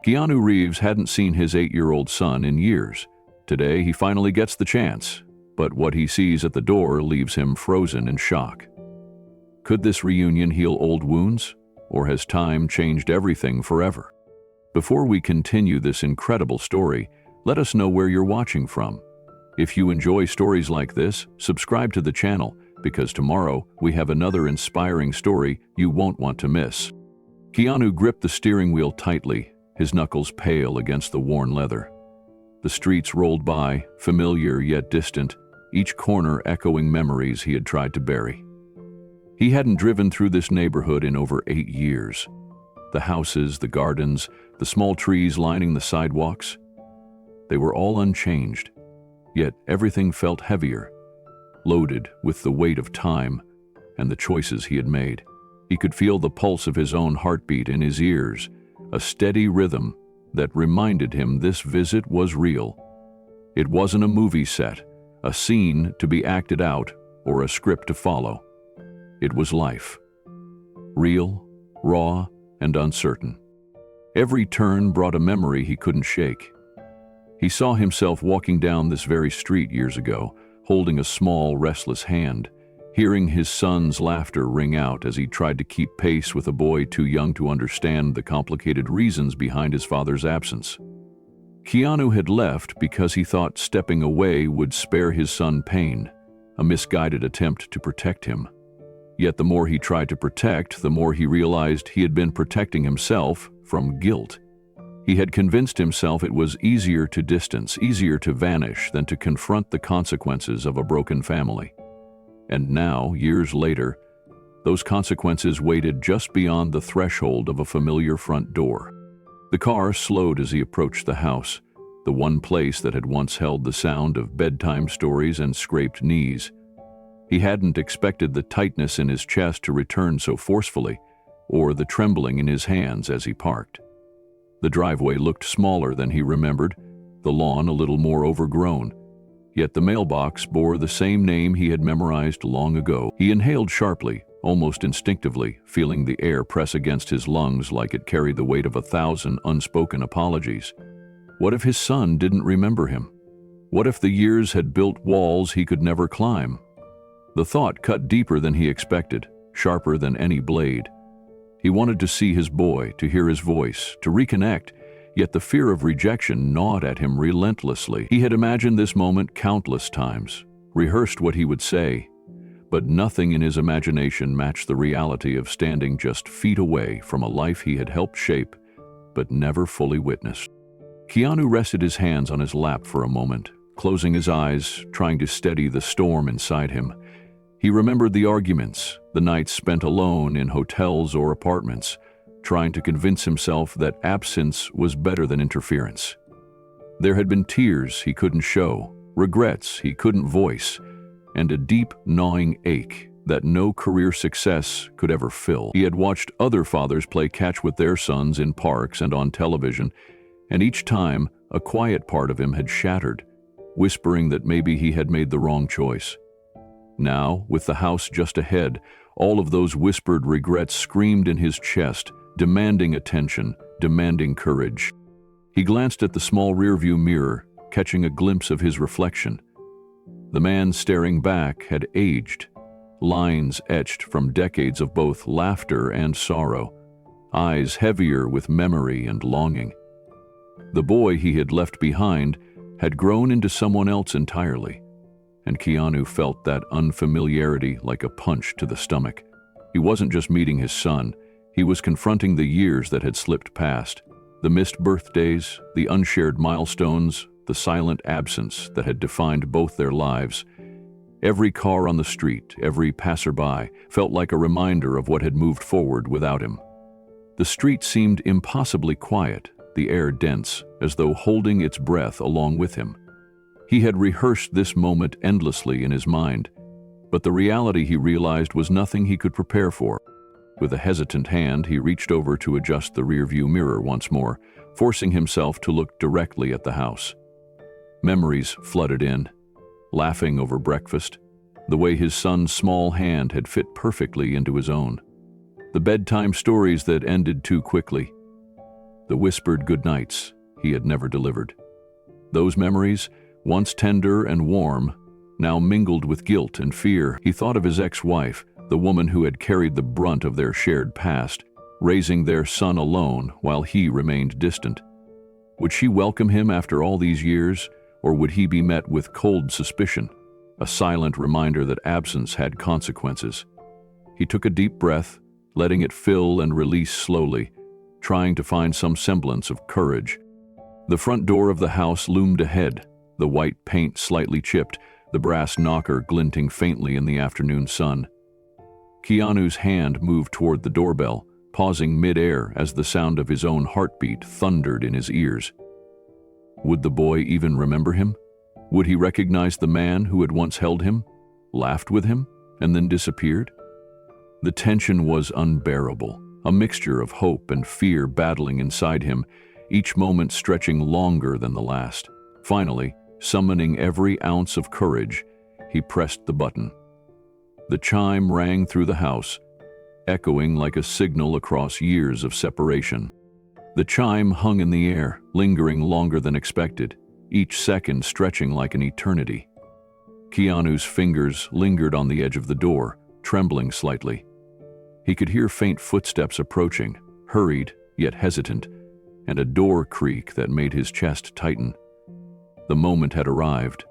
Keanu Reeves hadn't seen his 8-year-old son in years. Today, he finally gets the chance, but what he sees at the door leaves him frozen in shock. Could this reunion heal old wounds, or has time changed everything forever? Before we continue this incredible story, let us know where you're watching from. If you enjoy stories like this, subscribe to the channel, because tomorrow we have another inspiring story you won't want to miss. Keanu gripped the steering wheel tightly, his knuckles pale against the worn leather. The streets rolled by, familiar yet distant, each corner echoing memories he had tried to bury. He hadn't driven through this neighborhood in over 8 years. The houses, the gardens, the small trees lining the sidewalks, they were all unchanged, yet everything felt heavier, loaded with the weight of time and the choices he had made. He could feel the pulse of his own heartbeat in his ears, a steady rhythm that reminded him this visit was real. It wasn't a movie set, a scene to be acted out, or a script to follow. It was life. Real, raw, and uncertain. Every turn brought a memory he couldn't shake. He saw himself walking down this very street years ago, holding a small, restless hand, hearing his son's laughter ring out as he tried to keep pace with a boy too young to understand the complicated reasons behind his father's absence. Keanu had left because he thought stepping away would spare his son pain, a misguided attempt to protect him. Yet the more he tried to protect, the more he realized he had been protecting himself from guilt. He had convinced himself it was easier to distance, easier to vanish than to confront the consequences of a broken family. And now, years later, those consequences waited just beyond the threshold of a familiar front door. The car slowed as he approached the house, the one place that had once held the sound of bedtime stories and scraped knees. He hadn't expected the tightness in his chest to return so forcefully, or the trembling in his hands as he parked. The driveway looked smaller than he remembered, the lawn a little more overgrown. Yet the mailbox bore the same name he had memorized long ago. He inhaled sharply, almost instinctively, feeling the air press against his lungs like it carried the weight of 1,000 unspoken apologies. What if his son didn't remember him? What if the years had built walls he could never climb? The thought cut deeper than he expected, sharper than any blade. He wanted to see his boy, to hear his voice, to reconnect, yet the fear of rejection gnawed at him relentlessly. He had imagined this moment countless times, rehearsed what he would say, but nothing in his imagination matched the reality of standing just feet away from a life he had helped shape, but never fully witnessed. Keanu rested his hands on his lap for a moment, closing his eyes, trying to steady the storm inside him. He remembered the arguments, the nights spent alone in hotels or apartments, trying to convince himself that absence was better than interference. There had been tears he couldn't show, regrets he couldn't voice, and a deep, gnawing ache that no career success could ever fill. He had watched other fathers play catch with their sons in parks and on television, and each time a quiet part of him had shattered, whispering that maybe he had made the wrong choice. Now, with the house just ahead, all of those whispered regrets screamed in his chest, demanding attention, demanding courage. He glanced at the small rearview mirror, catching a glimpse of his reflection. The man staring back had aged, lines etched from decades of both laughter and sorrow, eyes heavier with memory and longing. The boy he had left behind had grown into someone else entirely, and Keanu felt that unfamiliarity like a punch to the stomach. He wasn't just meeting his son, he was confronting the years that had slipped past, the missed birthdays, the unshared milestones, the silent absence that had defined both their lives. Every car on the street, every passerby, felt like a reminder of what had moved forward without him. The street seemed impossibly quiet, the air dense, as though holding its breath along with him. He had rehearsed this moment endlessly in his mind, but the reality he realized was nothing he could prepare for. With a hesitant hand, he reached over to adjust the rearview mirror once more, forcing himself to look directly at the house. Memories flooded in, laughing over breakfast, the way his son's small hand had fit perfectly into his own, the bedtime stories that ended too quickly, the whispered goodnights he had never delivered. Those memories, once tender and warm, now mingled with guilt and fear. He thought of his ex-wife, the woman who had carried the brunt of their shared past, raising their son alone while he remained distant. Would she welcome him after all these years, or would he be met with cold suspicion, a silent reminder that absence had consequences? He took a deep breath, letting it fill and release slowly, trying to find some semblance of courage. The front door of the house loomed ahead, the white paint slightly chipped, the brass knocker glinting faintly in the afternoon sun. Keanu's hand moved toward the doorbell, pausing mid-air as the sound of his own heartbeat thundered in his ears. Would the boy even remember him? Would he recognize the man who had once held him, laughed with him, and then disappeared? The tension was unbearable, a mixture of hope and fear battling inside him, each moment stretching longer than the last. Finally, summoning every ounce of courage, he pressed the button. The chime rang through the house, echoing like a signal across years of separation. The chime hung in the air, lingering longer than expected, each second stretching like an eternity. Keanu's fingers lingered on the edge of the door, trembling slightly. He could hear faint footsteps approaching, hurried yet hesitant, and a door creak that made his chest tighten. The moment had arrived,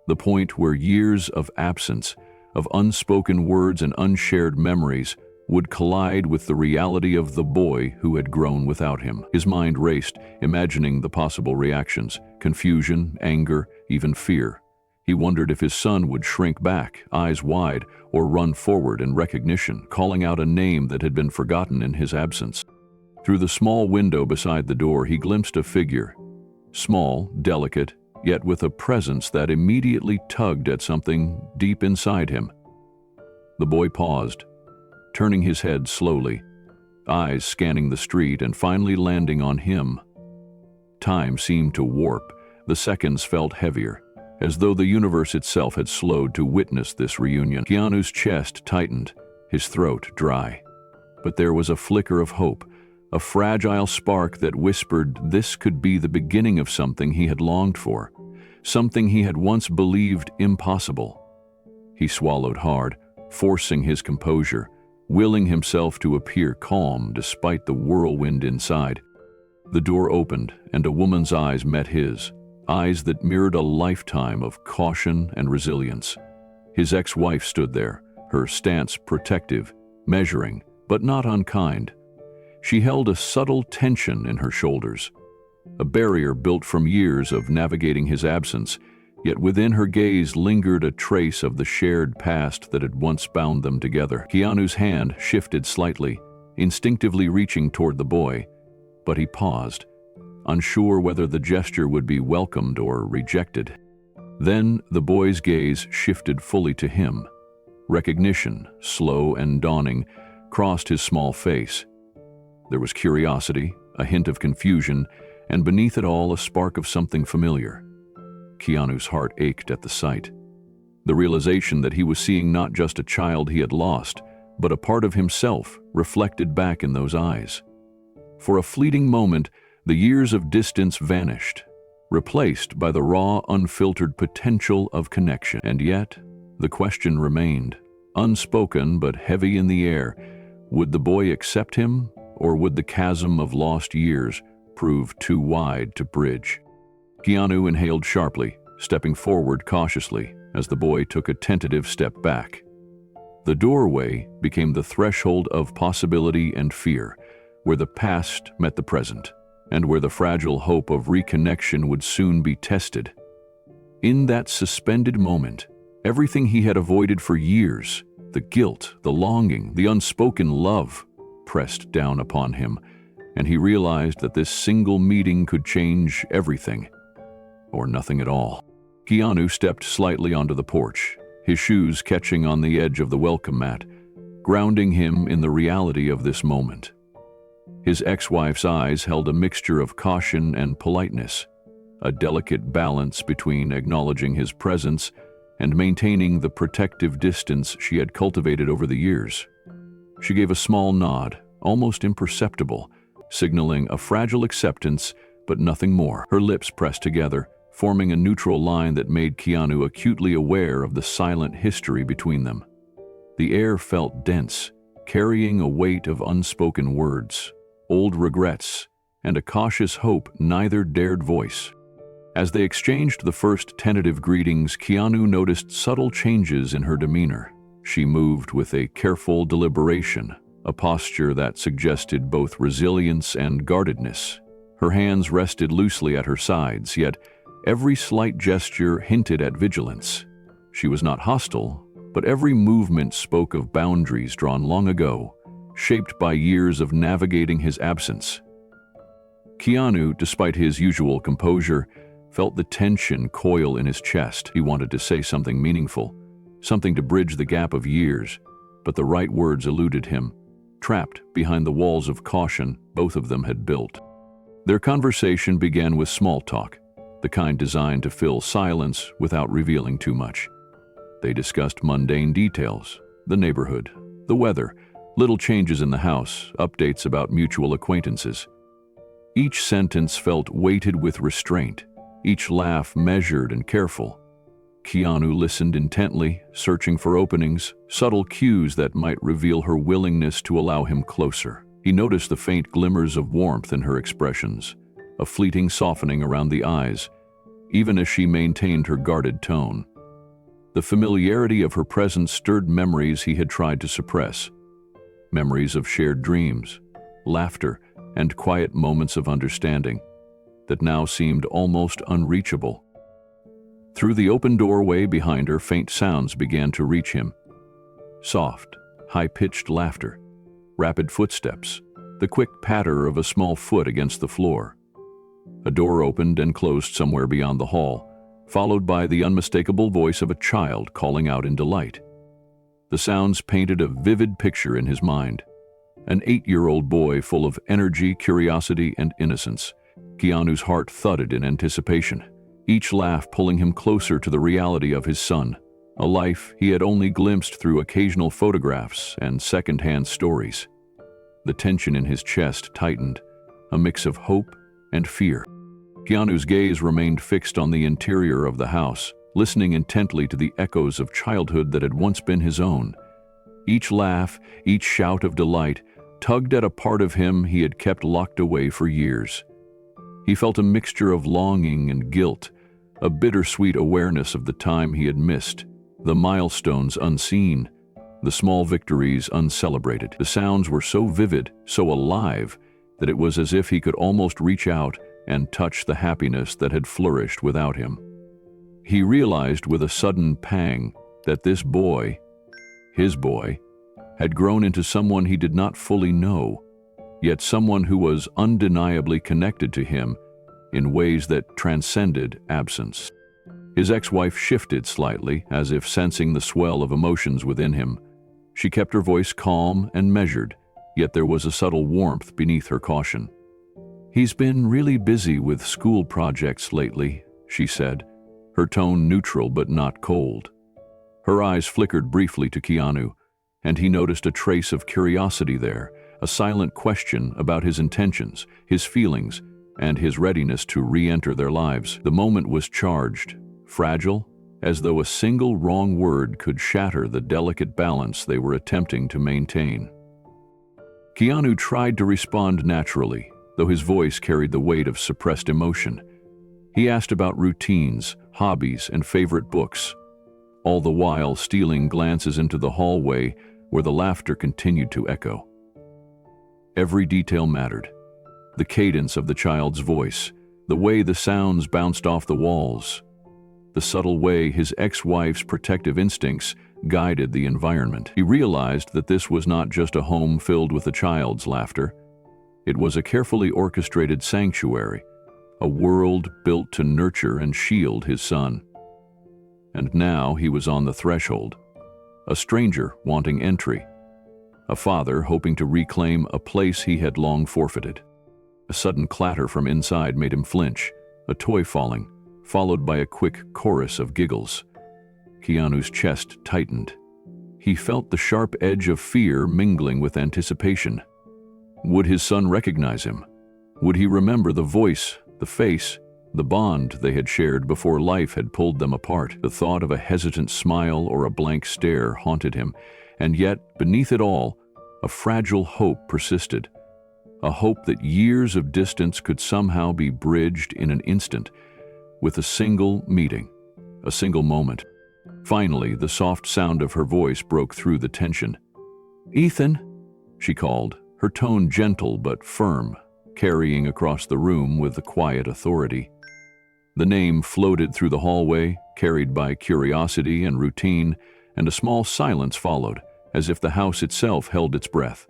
the point where years of absence, of unspoken words and unshared memories, would collide with the reality of the boy who had grown without him. His mind raced, imagining the possible reactions: confusion, anger, even fear. He wondered if his son would shrink back, eyes wide, or run forward in recognition, calling out a name that had been forgotten in his absence. Through the small window beside the door, he glimpsed a figure, small, delicate, yet with a presence that immediately tugged at something deep inside him. The boy paused, turning his head slowly, eyes scanning the street and finally landing on him. Time seemed to warp. The seconds felt heavier, as though the universe itself had slowed to witness this reunion. Keanu's chest tightened, his throat dry. But there was a flicker of hope, a fragile spark that whispered this could be the beginning of something he had longed for, something he had once believed impossible. He swallowed hard, forcing his composure, willing himself to appear calm despite the whirlwind inside. The door opened, and a woman's eyes met his, eyes that mirrored a lifetime of caution and resilience. His ex-wife stood there, her stance protective, measuring, but not unkind. She held a subtle tension in her shoulders, a barrier built from years of navigating his absence, yet within her gaze lingered a trace of the shared past that had once bound them together. Keanu's hand shifted slightly, instinctively reaching toward the boy, but he paused, unsure whether the gesture would be welcomed or rejected. Then the boy's gaze shifted fully to him. Recognition, slow and dawning, crossed his small face. There was curiosity, a hint of confusion, and beneath it all a spark of something familiar. Keanu's heart ached at the sight. The realization that he was seeing not just a child he had lost, but a part of himself reflected back in those eyes. For a fleeting moment, the years of distance vanished, replaced by the raw, unfiltered potential of connection. And yet, the question remained, unspoken but heavy in the air: would the boy accept him, or would the chasm of lost years prove too wide to bridge? Keanu inhaled sharply, stepping forward cautiously as the boy took a tentative step back. The doorway became the threshold of possibility and fear, where the past met the present, and where the fragile hope of reconnection would soon be tested. In that suspended moment, everything he had avoided for years, the guilt, the longing, the unspoken love, pressed down upon him, and he realized that this single meeting could change everything, or nothing at all. Keanu stepped slightly onto the porch, his shoes catching on the edge of the welcome mat, grounding him in the reality of this moment. His ex-wife's eyes held a mixture of caution and politeness, a delicate balance between acknowledging his presence and maintaining the protective distance she had cultivated over the years. She gave a small nod, almost imperceptible, signaling a fragile acceptance, but nothing more. Her lips pressed together, forming a neutral line that made Keanu acutely aware of the silent history between them. The air felt dense, carrying a weight of unspoken words, old regrets, and a cautious hope neither dared voice. As they exchanged the first tentative greetings, Keanu noticed subtle changes in her demeanor. She moved with a careful deliberation, a posture that suggested both resilience and guardedness. Her hands rested loosely at her sides, yet every slight gesture hinted at vigilance. She was not hostile, but every movement spoke of boundaries drawn long ago, shaped by years of navigating his absence. Keanu, despite his usual composure, felt the tension coil in his chest. He wanted to say something meaningful, something to bridge the gap of years, but the right words eluded him, trapped behind the walls of caution both of them had built. Their conversation began with small talk, the kind designed to fill silence without revealing too much. They discussed mundane details, the neighborhood, the weather, little changes in the house, updates about mutual acquaintances. Each sentence felt weighted with restraint, each laugh measured and careful. Keanu listened intently, searching for openings, subtle cues that might reveal her willingness to allow him closer. He noticed the faint glimmers of warmth in her expressions, a fleeting softening around the eyes, even as she maintained her guarded tone. The familiarity of her presence stirred memories he had tried to suppress, memories of shared dreams, laughter, and quiet moments of understanding that now seemed almost unreachable. Through the open doorway behind her, faint sounds began to reach him. Soft, high-pitched laughter, rapid footsteps, the quick patter of a small foot against the floor. A door opened and closed somewhere beyond the hall, followed by the unmistakable voice of a child calling out in delight. The sounds painted a vivid picture in his mind. An 8-year-old boy full of energy, curiosity, and innocence. Keanu's heart thudded in anticipation, each laugh pulling him closer to the reality of his son, a life he had only glimpsed through occasional photographs and second-hand stories. The tension in his chest tightened, a mix of hope and fear. Keanu's gaze remained fixed on the interior of the house, listening intently to the echoes of childhood that had once been his own. Each laugh, each shout of delight, tugged at a part of him he had kept locked away for years. He felt a mixture of longing and guilt, a bittersweet awareness of the time he had missed, the milestones unseen, the small victories uncelebrated. The sounds were so vivid, so alive, that it was as if he could almost reach out and touch the happiness that had flourished without him. He realized with a sudden pang that this boy, his boy, had grown into someone he did not fully know, yet someone who was undeniably connected to him in ways that transcended absence. His ex-wife shifted slightly, as if sensing the swell of emotions within him. She kept her voice calm and measured, yet there was a subtle warmth beneath her caution. "He's been really busy with school projects lately," she said, her tone neutral but not cold. Her eyes flickered briefly to Keanu, and he noticed a trace of curiosity there, a silent question about his intentions, his feelings, and his readiness to re-enter their lives. The moment was charged, fragile, as though a single wrong word could shatter the delicate balance they were attempting to maintain. Keanu tried to respond naturally, though his voice carried the weight of suppressed emotion. He asked about routines, hobbies, and favorite books, all the while stealing glances into the hallway where the laughter continued to echo. Every detail mattered. The cadence of the child's voice, the way the sounds bounced off the walls, the subtle way his ex-wife's protective instincts guided the environment. He realized that this was not just a home filled with a child's laughter. It was a carefully orchestrated sanctuary, a world built to nurture and shield his son. And now he was on the threshold, a stranger wanting entry, a father hoping to reclaim a place he had long forfeited. A sudden clatter from inside made him flinch, a toy falling, followed by a quick chorus of giggles. Keanu's chest tightened. He felt the sharp edge of fear mingling with anticipation. Would his son recognize him? Would he remember the voice, the face, the bond they had shared before life had pulled them apart? The thought of a hesitant smile or a blank stare haunted him, and yet, beneath it all, a fragile hope persisted. A hope that years of distance could somehow be bridged in an instant, with a single meeting, a single moment. Finally, the soft sound of her voice broke through the tension. "Ethan," she called, her tone gentle but firm, carrying across the room with a quiet authority. The name floated through the hallway, carried by curiosity and routine, and a small silence followed, as if the house itself held its breath.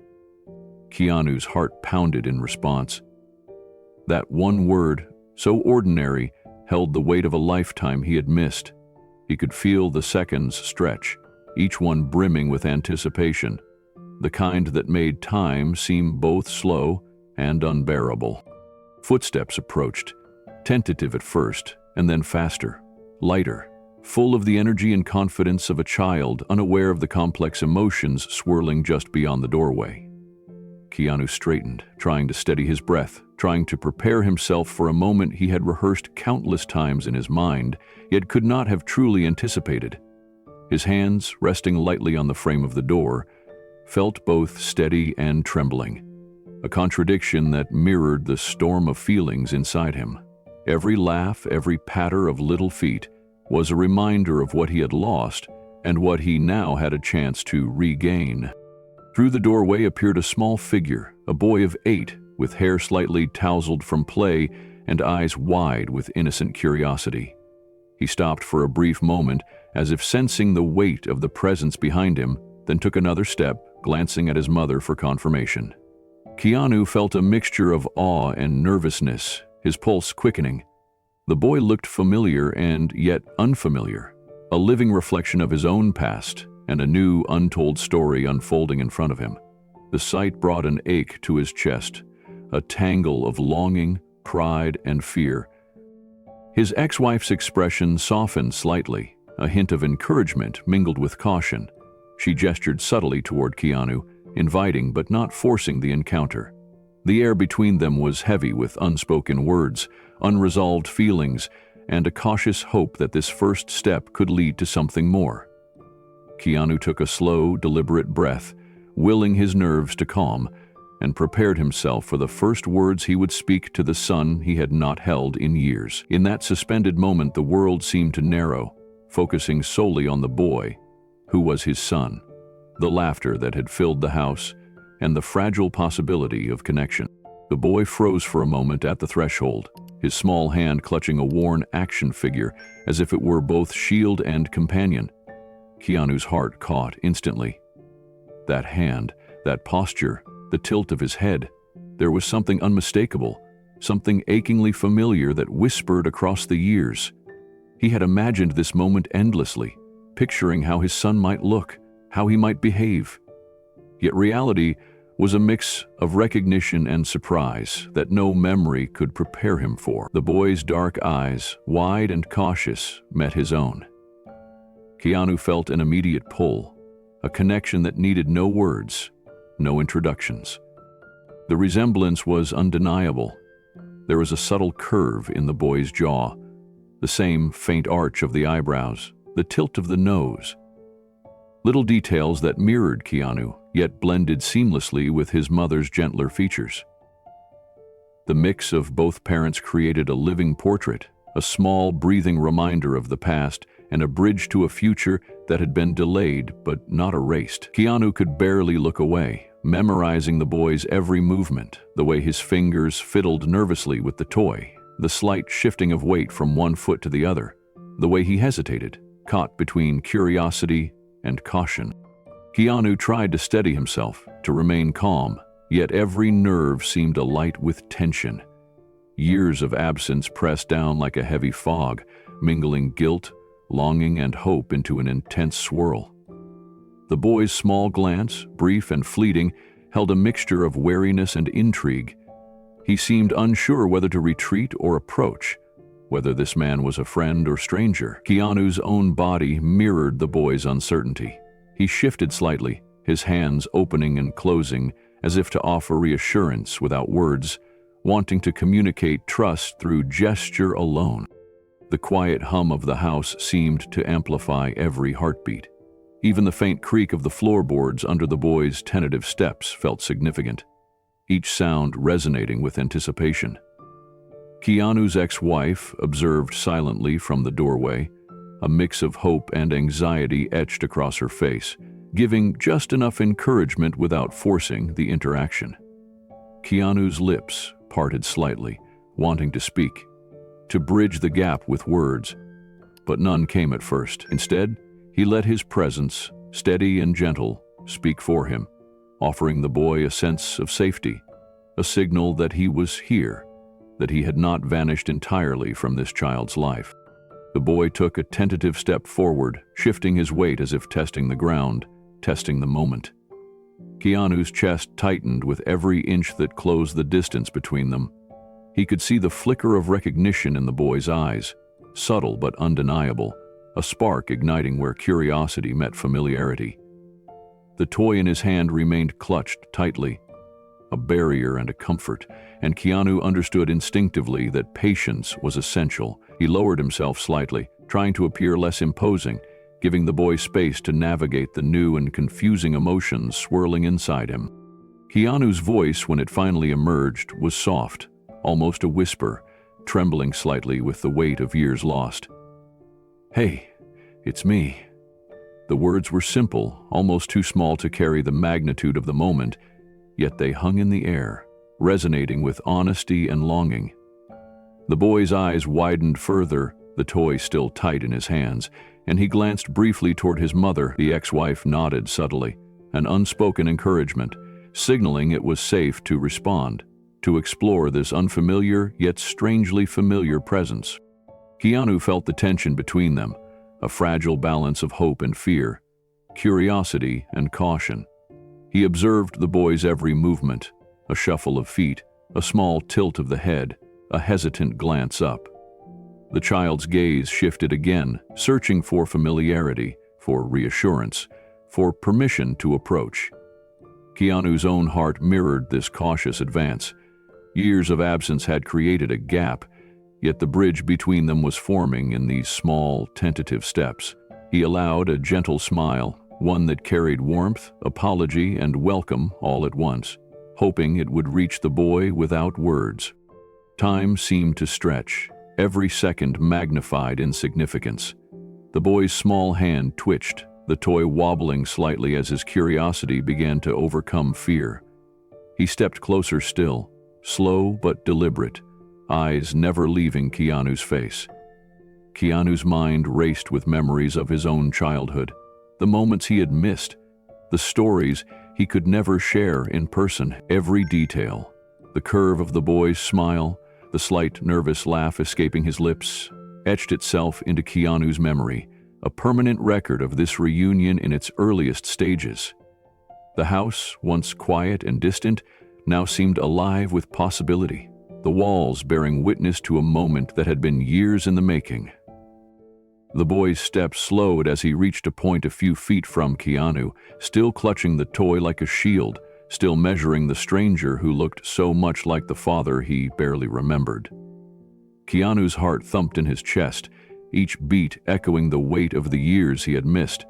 Keanu's heart pounded in response. That one word, so ordinary, held the weight of a lifetime he had missed. He could feel the seconds stretch, each one brimming with anticipation, the kind that made time seem both slow and unbearable. Footsteps approached, tentative at first, and then faster, lighter, full of the energy and confidence of a child unaware of the complex emotions swirling just beyond the doorway. Keanu straightened, trying to steady his breath, trying to prepare himself for a moment he had rehearsed countless times in his mind, yet could not have truly anticipated. His hands, resting lightly on the frame of the door, felt both steady and trembling, a contradiction that mirrored the storm of feelings inside him. Every laugh, every patter of little feet was a reminder of what he had lost and what he now had a chance to regain. Through the doorway appeared a small figure, a boy of 8, with hair slightly tousled from play and eyes wide with innocent curiosity. He stopped for a brief moment, as if sensing the weight of the presence behind him, then took another step, glancing at his mother for confirmation. Keanu felt a mixture of awe and nervousness, his pulse quickening. The boy looked familiar and yet unfamiliar, a living reflection of his own past, and a new, untold story unfolding in front of him. The sight brought an ache to his chest, a tangle of longing, pride, and fear. His ex-wife's expression softened slightly, a hint of encouragement mingled with caution. She gestured subtly toward Keanu, inviting but not forcing the encounter. The air between them was heavy with unspoken words, unresolved feelings, and a cautious hope that this first step could lead to something more. Keanu took a slow, deliberate breath, willing his nerves to calm, and prepared himself for the first words he would speak to the son he had not held in years. In that suspended moment, the world seemed to narrow, focusing solely on the boy, who was his son, the laughter that had filled the house, and the fragile possibility of connection. The boy froze for a moment at the threshold, his small hand clutching a worn action figure as if it were both shield and companion. Keanu's heart caught instantly. That hand, that posture, the tilt of his head, there was something unmistakable, something achingly familiar that whispered across the years. He had imagined this moment endlessly, picturing how his son might look, how he might behave. Yet reality was a mix of recognition and surprise that no memory could prepare him for. The boy's dark eyes, wide and cautious, met his own. Keanu felt an immediate pull, a connection that needed no words, no introductions. The resemblance was undeniable. There was a subtle curve in the boy's jaw, the same faint arch of the eyebrows, the tilt of the nose. Little details that mirrored Keanu, yet blended seamlessly with his mother's gentler features. The mix of both parents created a living portrait, a small, breathing reminder of the past and a bridge to a future that had been delayed but not erased. Keanu could barely look away, memorizing the boy's every movement, the way his fingers fiddled nervously with the toy, the slight shifting of weight from one foot to the other, the way he hesitated, caught between curiosity and caution. Keanu tried to steady himself, to remain calm, yet every nerve seemed alight with tension. Years of absence pressed down like a heavy fog, mingling guilt, longing, and hope into an intense swirl. The boy's small glance, brief and fleeting, held a mixture of wariness and intrigue. He seemed unsure whether to retreat or approach, whether this man was a friend or stranger. Keanu's own body mirrored the boy's uncertainty. He shifted slightly, his hands opening and closing as if to offer reassurance without words, wanting to communicate trust through gesture alone. The quiet hum of the house seemed to amplify every heartbeat. Even the faint creak of the floorboards under the boy's tentative steps felt significant, each sound resonating with anticipation. Keanu's ex-wife observed silently from the doorway, a mix of hope and anxiety etched across her face, giving just enough encouragement without forcing the interaction. Keanu's lips parted slightly, wanting to speak, to bridge the gap with words, but none came at first. Instead, he let his presence, steady and gentle, speak for him, offering the boy a sense of safety, a signal that he was here, that he had not vanished entirely from this child's life. The boy took a tentative step forward, shifting his weight as if testing the ground, testing the moment. Keanu's chest tightened with every inch that closed the distance between them. He could see the flicker of recognition in the boy's eyes, subtle but undeniable, a spark igniting where curiosity met familiarity. The toy in his hand remained clutched tightly, a barrier and a comfort, and Keanu understood instinctively that patience was essential. He lowered himself slightly, trying to appear less imposing, giving the boy space to navigate the new and confusing emotions swirling inside him. Keanu's voice, when it finally emerged, was soft, almost a whisper, trembling slightly with the weight of years lost. "Hey, it's me." The words were simple, almost too small to carry the magnitude of the moment, yet they hung in the air, resonating with honesty and longing. The boy's eyes widened further, the toy still tight in his hands, and he glanced briefly toward his mother. The ex-wife nodded subtly, an unspoken encouragement, signaling it was safe to respond, to explore this unfamiliar yet strangely familiar presence. Keanu felt the tension between them, a fragile balance of hope and fear, curiosity and caution. He observed the boy's every movement, a shuffle of feet, a small tilt of the head, a hesitant glance up. The child's gaze shifted again, searching for familiarity, for reassurance, for permission to approach. Keanu's own heart mirrored this cautious advance. Years of absence had created a gap, yet the bridge between them was forming in these small, tentative steps. He allowed a gentle smile, one that carried warmth, apology, and welcome all at once, hoping it would reach the boy without words. Time seemed to stretch, every second magnified in significance. The boy's small hand twitched, the toy wobbling slightly as his curiosity began to overcome fear. He stepped closer still, slow but deliberate, eyes never leaving Keanu's face. Keanu's mind raced with memories of his own childhood, the moments he had missed, the stories he could never share in person. Every detail, the curve of the boy's smile, the slight nervous laugh escaping his lips, etched itself into Keanu's memory, a permanent record of this reunion in its earliest stages. The house, once quiet and distant, now seemed alive with possibility, the walls bearing witness to a moment that had been years in the making. The boy's steps slowed as he reached a point a few feet from Keanu, still clutching the toy like a shield, still measuring the stranger who looked so much like the father he barely remembered. Keanu's heart thumped in his chest, each beat echoing the weight of the years he had missed.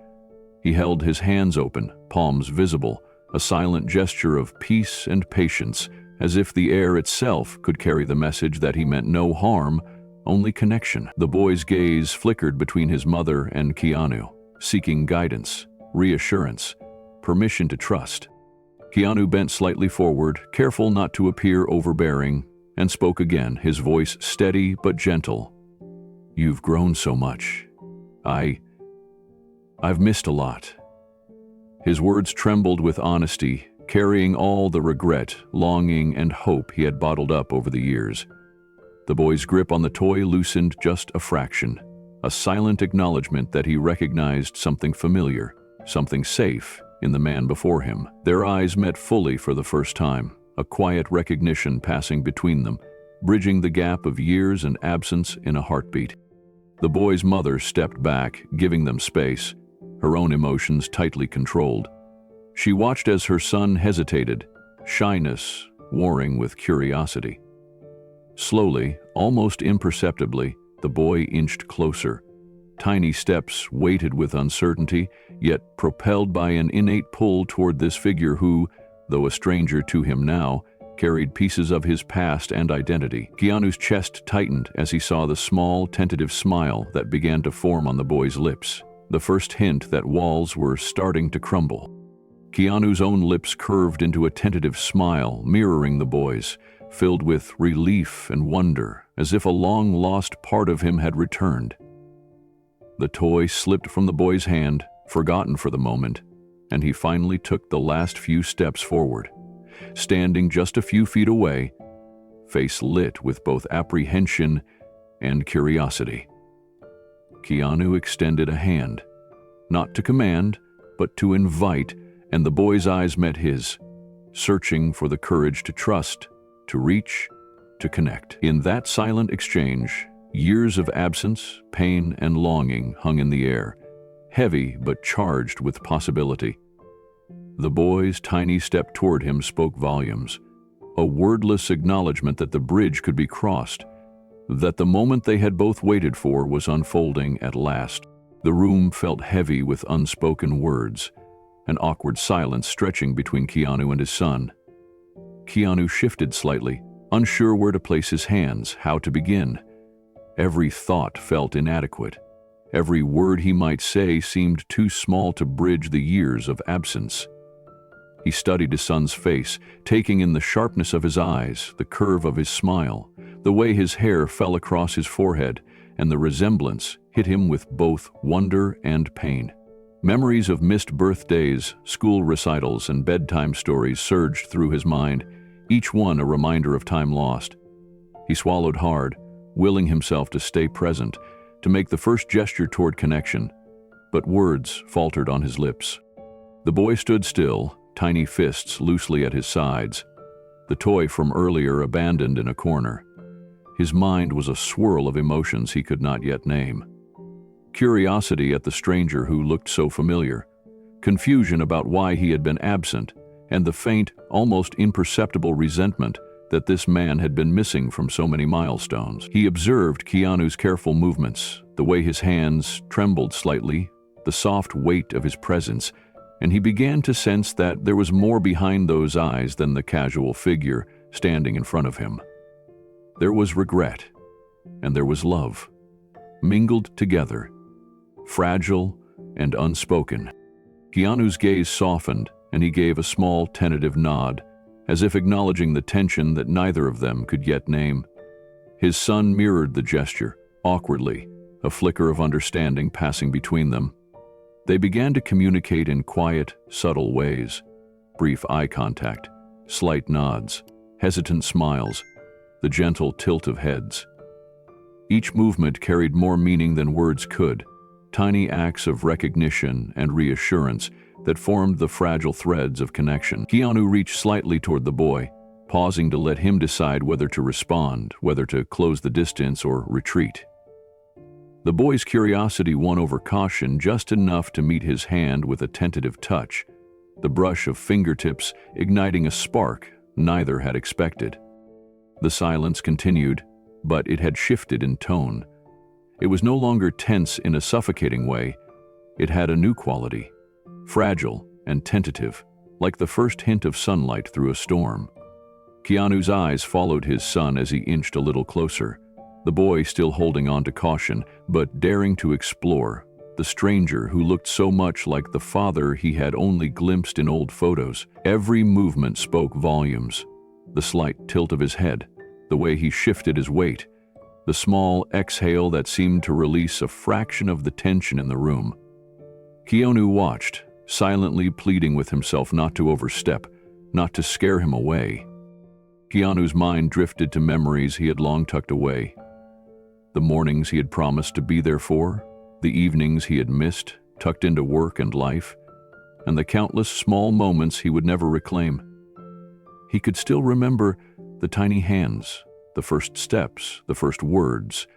He held his hands open, palms visible, a silent gesture of peace and patience, as if the air itself could carry the message that he meant no harm, only connection. The boy's gaze flickered between his mother and Keanu, seeking guidance, reassurance, permission to trust. Keanu bent slightly forward, careful not to appear overbearing, and spoke again, his voice steady but gentle. "You've grown so much. I've missed a lot." His words trembled with honesty, carrying all the regret, longing, and hope he had bottled up over the years. The boy's grip on the toy loosened just a fraction, a silent acknowledgement that he recognized something familiar, something safe, in the man before him. Their eyes met fully for the first time, a quiet recognition passing between them, bridging the gap of years and absence in a heartbeat. The boy's mother stepped back, giving them space, her own emotions tightly controlled. She watched as her son hesitated, shyness warring with curiosity. Slowly, almost imperceptibly, the boy inched closer. Tiny steps weighted with uncertainty, yet propelled by an innate pull toward this figure who, though a stranger to him now, carried pieces of his past and identity. Keanu's chest tightened as he saw the small, tentative smile that began to form on the boy's lips, the first hint that walls were starting to crumble. Keanu's own lips curved into a tentative smile, mirroring the boy's, filled with relief and wonder, as if a long-lost part of him had returned. The toy slipped from the boy's hand, forgotten for the moment, and he finally took the last few steps forward. Standing just a few feet away, face lit with both apprehension and curiosity. Keanu extended a hand, not to command, but to invite, and the boy's eyes met his, searching for the courage to trust, to reach, to connect. In that silent exchange, years of absence, pain, and longing hung in the air, heavy but charged with possibility. The boy's tiny step toward him spoke volumes, a wordless acknowledgement that the bridge could be crossed, that the moment they had both waited for was unfolding at last. The room felt heavy with unspoken words, an awkward silence stretching between Keanu and his son. Keanu shifted slightly, unsure where to place his hands, how to begin. Every thought felt inadequate. Every word he might say seemed too small to bridge the years of absence. He studied his son's face, taking in the sharpness of his eyes, the curve of his smile, the way his hair fell across his forehead, and the resemblance hit him with both wonder and pain. Memories of missed birthdays, school recitals, and bedtime stories surged through his mind, each one a reminder of time lost. He swallowed hard, willing himself to stay present, to make the first gesture toward connection, but words faltered on his lips. The boy stood still, tiny fists loosely at his sides, the toy from earlier abandoned in a corner. His mind was a swirl of emotions he could not yet name. Curiosity at the stranger who looked so familiar, confusion about why he had been absent, and the faint, almost imperceptible resentment that this man had been missing from so many milestones. He observed Keanu's careful movements, the way his hands trembled slightly, the soft weight of his presence, and he began to sense that there was more behind those eyes than the casual figure standing in front of him. There was regret, and there was love, mingled together, fragile and unspoken. Keanu's gaze softened, and he gave a small, tentative nod, as if acknowledging the tension that neither of them could yet name. His son mirrored the gesture, awkwardly, a flicker of understanding passing between them. They began to communicate in quiet, subtle ways. Brief eye contact, slight nods, hesitant smiles, the gentle tilt of heads. Each movement carried more meaning than words could, tiny acts of recognition and reassurance that formed the fragile threads of connection. Keanu reached slightly toward the boy, pausing to let him decide whether to respond, whether to close the distance or retreat. The boy's curiosity won over caution just enough to meet his hand with a tentative touch, the brush of fingertips igniting a spark neither had expected. The silence continued, but it had shifted in tone. It was no longer tense in a suffocating way. It had a new quality, fragile and tentative, like the first hint of sunlight through a storm. Keanu's eyes followed his son as he inched a little closer, the boy still holding on to caution, but daring to explore, the stranger who looked so much like the father he had only glimpsed in old photos. Every movement spoke volumes. The slight tilt of his head, the way he shifted his weight, the small exhale that seemed to release a fraction of the tension in the room. Keanu watched, silently pleading with himself not to overstep, not to scare him away. Keanu's mind drifted to memories he had long tucked away. The mornings he had promised to be there for, the evenings he had missed, tucked into work and life, and the countless small moments he would never reclaim. He could still remember the tiny hands, the first steps, the first words,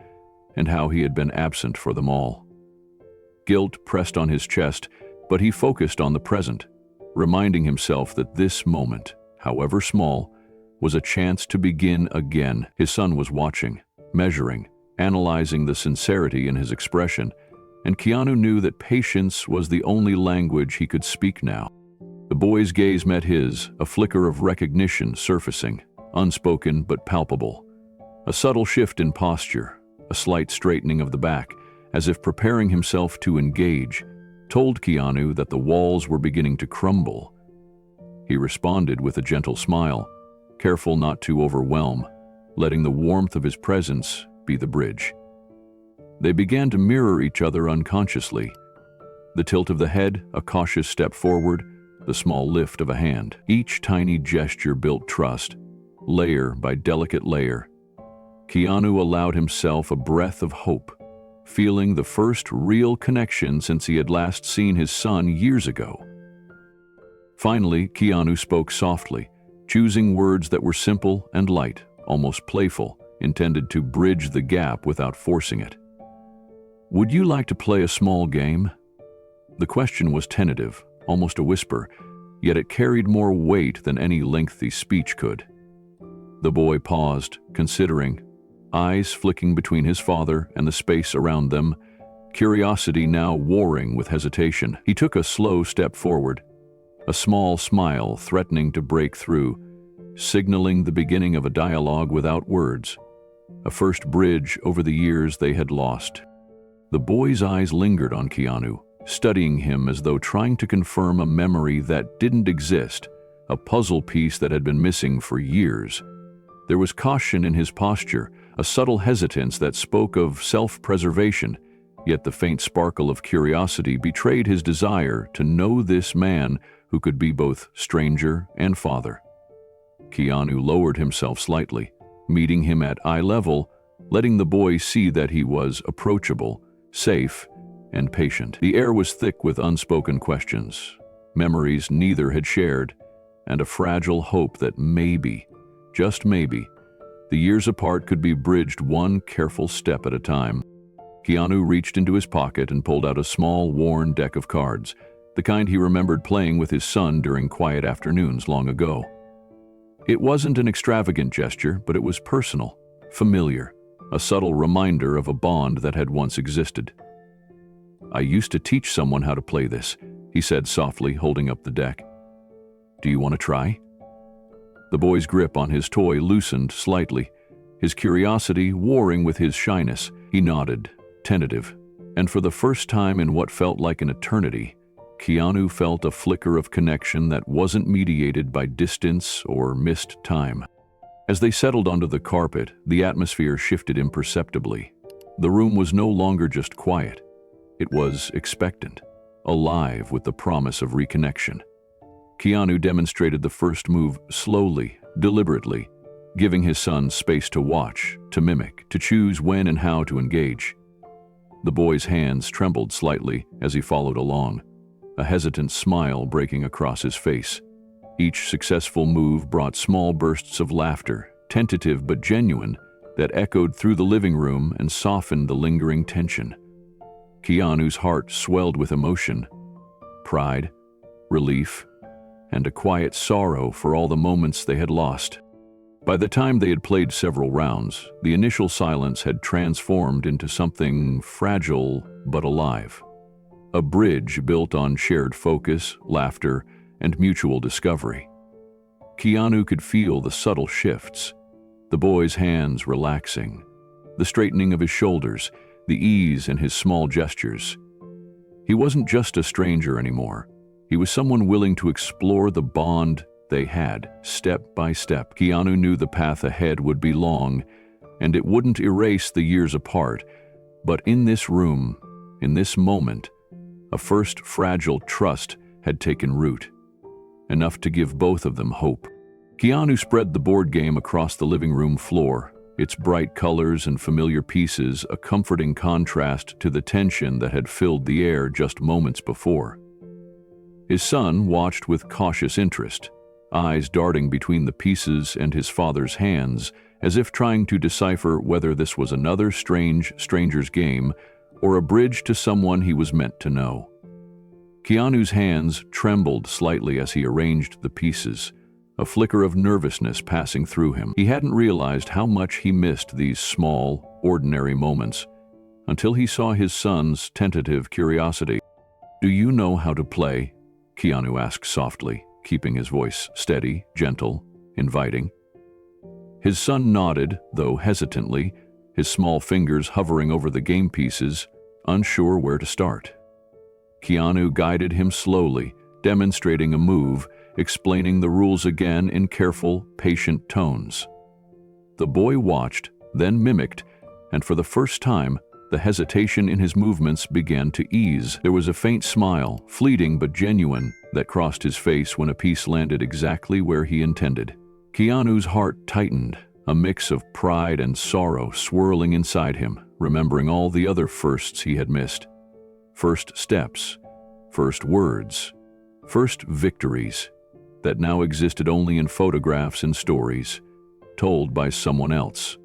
and how he had been absent for them all. Guilt pressed on his chest, but he focused on the present, reminding himself that this moment, however small, was a chance to begin again. His son was watching, measuring, analyzing the sincerity in his expression, and Keanu knew that patience was the only language he could speak now. The boy's gaze met his, a flicker of recognition surfacing, unspoken but palpable. A subtle shift in posture, a slight straightening of the back, as if preparing himself to engage, told Keanu that the walls were beginning to crumble. He responded with a gentle smile, careful not to overwhelm, letting the warmth of his presence be the bridge. They began to mirror each other unconsciously. The tilt of the head, a cautious step forward, the small lift of a hand. Each tiny gesture built trust, layer by delicate layer. Keanu allowed himself a breath of hope, feeling the first real connection since he had last seen his son years ago. Finally, Keanu spoke softly, choosing words that were simple and light, almost playful, intended to bridge the gap without forcing it. "Would you like to play a small game?" The question was tentative, almost a whisper, yet it carried more weight than any lengthy speech could. The boy paused, considering, eyes flicking between his father and the space around them, curiosity now warring with hesitation. He took a slow step forward, a small smile threatening to break through, signaling the beginning of a dialogue without words, a first bridge over the years they had lost. The boy's eyes lingered on Keanu, studying him as though trying to confirm a memory that didn't exist, a puzzle piece that had been missing for years. There was caution in his posture, a subtle hesitance that spoke of self-preservation, yet the faint sparkle of curiosity betrayed his desire to know this man who could be both stranger and father. Keanu lowered himself slightly, meeting him at eye level, letting the boy see that he was approachable, safe, and patient. The air was thick with unspoken questions, memories neither had shared, and a fragile hope that maybe, just maybe, the years apart could be bridged one careful step at a time. Keanu reached into his pocket and pulled out a small, worn deck of cards, the kind he remembered playing with his son during quiet afternoons long ago. It wasn't an extravagant gesture, but it was personal, familiar, a subtle reminder of a bond that had once existed. "I used to teach someone how to play this," he said softly, holding up the deck. "Do you want to try?" The boy's grip on his toy loosened slightly, his curiosity warring with his shyness. He nodded, tentative, and for the first time in what felt like an eternity, Keanu felt a flicker of connection that wasn't mediated by distance or missed time. As they settled onto the carpet, the atmosphere shifted imperceptibly. The room was no longer just quiet. It was expectant, alive with the promise of reconnection. Keanu demonstrated the first move slowly, deliberately, giving his son space to watch, to mimic, to choose when and how to engage. The boy's hands trembled slightly as he followed along, a hesitant smile breaking across his face. Each successful move brought small bursts of laughter, tentative but genuine, that echoed through the living room and softened the lingering tension. Keanu's heart swelled with emotion, pride, relief, and a quiet sorrow for all the moments they had lost. By the time they had played several rounds, the initial silence had transformed into something fragile but alive. A bridge built on shared focus, laughter, and mutual discovery. Keanu could feel the subtle shifts, the boy's hands relaxing, the straightening of his shoulders, the ease in his small gestures. He wasn't just a stranger anymore. He was someone willing to explore the bond they had, step by step. Keanu knew the path ahead would be long, and it wouldn't erase the years apart. But in this room, in this moment, a first fragile trust had taken root, enough to give both of them hope. Keanu spread the board game across the living room floor, its bright colors and familiar pieces a comforting contrast to the tension that had filled the air just moments before. His son watched with cautious interest, eyes darting between the pieces and his father's hands, as if trying to decipher whether this was another stranger's game or a bridge to someone he was meant to know. Keanu's hands trembled slightly as he arranged the pieces, a flicker of nervousness passing through him. He hadn't realized how much he missed these small, ordinary moments until he saw his son's tentative curiosity. "Do you know how to play?" Keanu asked softly, keeping his voice steady, gentle, inviting. His son nodded, though hesitantly, his small fingers hovering over the game pieces, unsure where to start. Keanu guided him slowly, demonstrating a move, explaining the rules again in careful, patient tones. The boy watched, then mimicked, and for the first time, the hesitation in his movements began to ease. There was a faint smile, fleeting but genuine, that crossed his face when a piece landed exactly where he intended. Keanu's heart tightened, a mix of pride and sorrow swirling inside him, remembering all the other firsts he had missed. First steps, first words, first victories that now existed only in photographs and stories, told by someone else.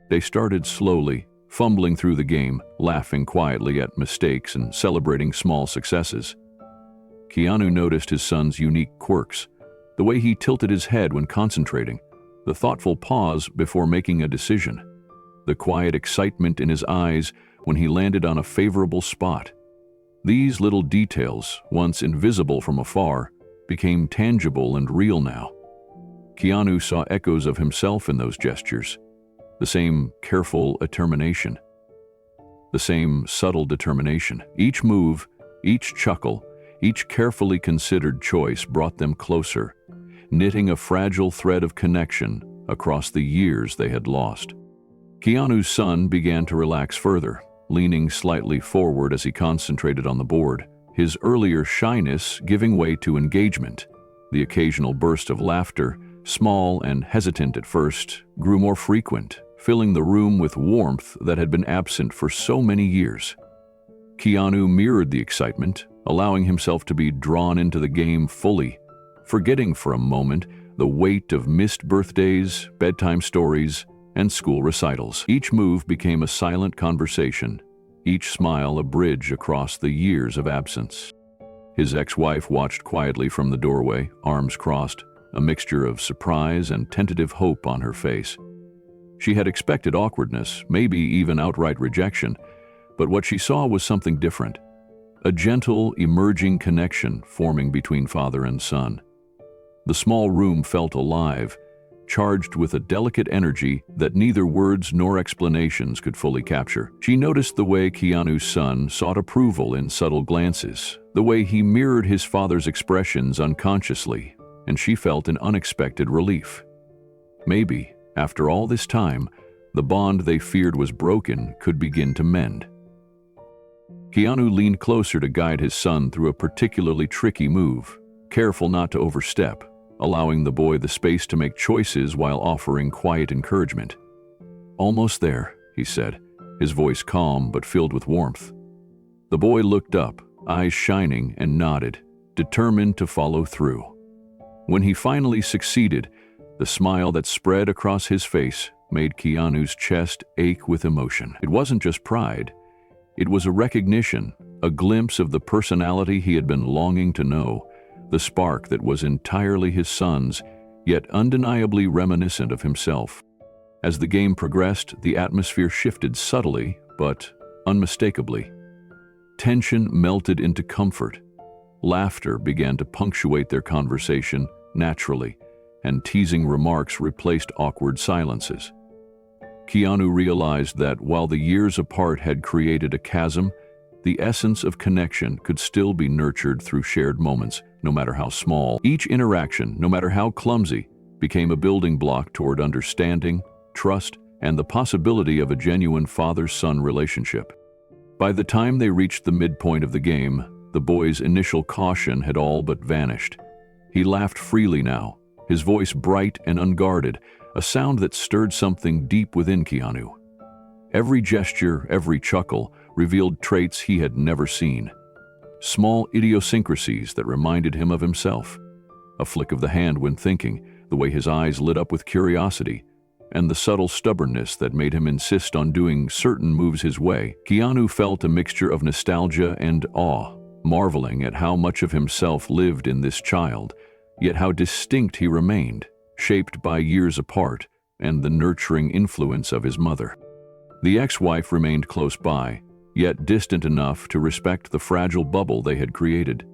They started slowly, fumbling through the game, laughing quietly at mistakes and celebrating small successes. Keanu noticed his son's unique quirks, the way he tilted his head when concentrating, the thoughtful pause before making a decision, the quiet excitement in his eyes when he landed on a favorable spot. These little details, once invisible from afar, became tangible and real now. Keanu saw echoes of himself in those gestures, the same careful determination, the same subtle determination. Each move, each chuckle, each carefully considered choice brought them closer, knitting a fragile thread of connection across the years they had lost. Keanu's son began to relax further, leaning slightly forward as he concentrated on the board, his earlier shyness giving way to engagement. The occasional burst of laughter, small and hesitant at first, grew more frequent, filling the room with warmth that had been absent for so many years. Keanu mirrored the excitement, allowing himself to be drawn into the game fully, forgetting for a moment the weight of missed birthdays, bedtime stories, and school recitals. Each move became a silent conversation, each smile a bridge across the years of absence. His ex-wife watched quietly from the doorway, arms crossed, a mixture of surprise and tentative hope on her face. She had expected awkwardness, maybe even outright rejection, but what she saw was something different. A gentle, emerging connection forming between father and son. The small room felt alive, charged with a delicate energy that neither words nor explanations could fully capture. She noticed the way Keanu's son sought approval in subtle glances, the way he mirrored his father's expressions unconsciously, and she felt an unexpected relief. Maybe, after all this time, the bond they feared was broken could begin to mend. Keanu leaned closer to guide his son through a particularly tricky move, careful not to overstep, allowing the boy the space to make choices while offering quiet encouragement. "Almost there," he said, his voice calm but filled with warmth. The boy looked up, eyes shining, and nodded, determined to follow through. When he finally succeeded, the smile that spread across his face made Keanu's chest ache with emotion. It wasn't just pride. It was a recognition, a glimpse of the personality he had been longing to know, the spark that was entirely his son's, yet undeniably reminiscent of himself. As the game progressed, the atmosphere shifted subtly, but unmistakably. Tension melted into comfort. Laughter began to punctuate their conversation naturally, and teasing remarks replaced awkward silences. Keanu realized that while the years apart had created a chasm, the essence of connection could still be nurtured through shared moments, no matter how small. Each interaction, no matter how clumsy, became a building block toward understanding, trust, and the possibility of a genuine father-son relationship. By the time they reached the midpoint of the game, the boy's initial caution had all but vanished. He laughed freely now, his voice bright and unguarded, a sound that stirred something deep within Keanu. Every gesture, every chuckle, revealed traits he had never seen. Small idiosyncrasies that reminded him of himself. A flick of the hand when thinking, the way his eyes lit up with curiosity, and the subtle stubbornness that made him insist on doing certain moves his way. Keanu felt a mixture of nostalgia and awe, marveling at how much of himself lived in this child, yet how distinct he remained, shaped by years apart and the nurturing influence of his mother. The ex-wife remained close by, yet distant enough to respect the fragile bubble they had created.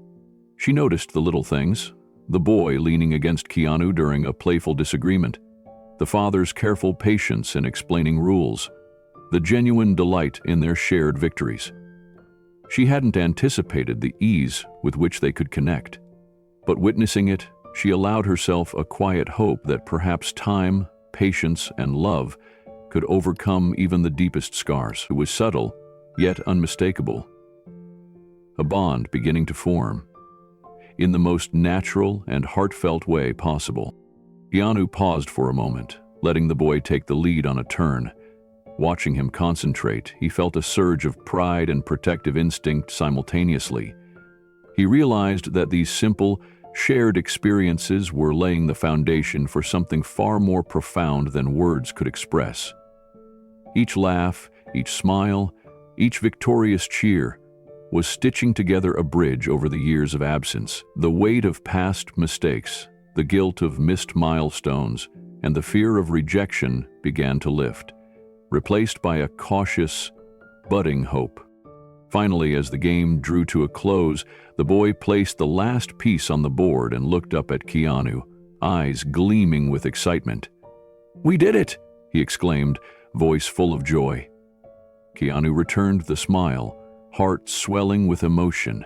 She noticed the little things, the boy leaning against Keanu during a playful disagreement, the father's careful patience in explaining rules, the genuine delight in their shared victories. She hadn't anticipated the ease with which they could connect, but witnessing it, she allowed herself a quiet hope that perhaps time, patience, and love could overcome even the deepest scars. It was subtle, yet unmistakable. A bond beginning to form, in the most natural and heartfelt way possible. Keanu paused for a moment, letting the boy take the lead on a turn. Watching him concentrate, he felt a surge of pride and protective instinct simultaneously. He realized that these simple, shared experiences were laying the foundation for something far more profound than words could express. Each laugh, each smile, each victorious cheer was stitching together a bridge over the years of absence. The weight of past mistakes, the guilt of missed milestones, and the fear of rejection began to lift, replaced by a cautious, budding hope. Finally, as the game drew to a close, the boy placed the last piece on the board and looked up at Keanu, eyes gleaming with excitement. "We did it!" he exclaimed, voice full of joy. Keanu returned the smile, heart swelling with emotion.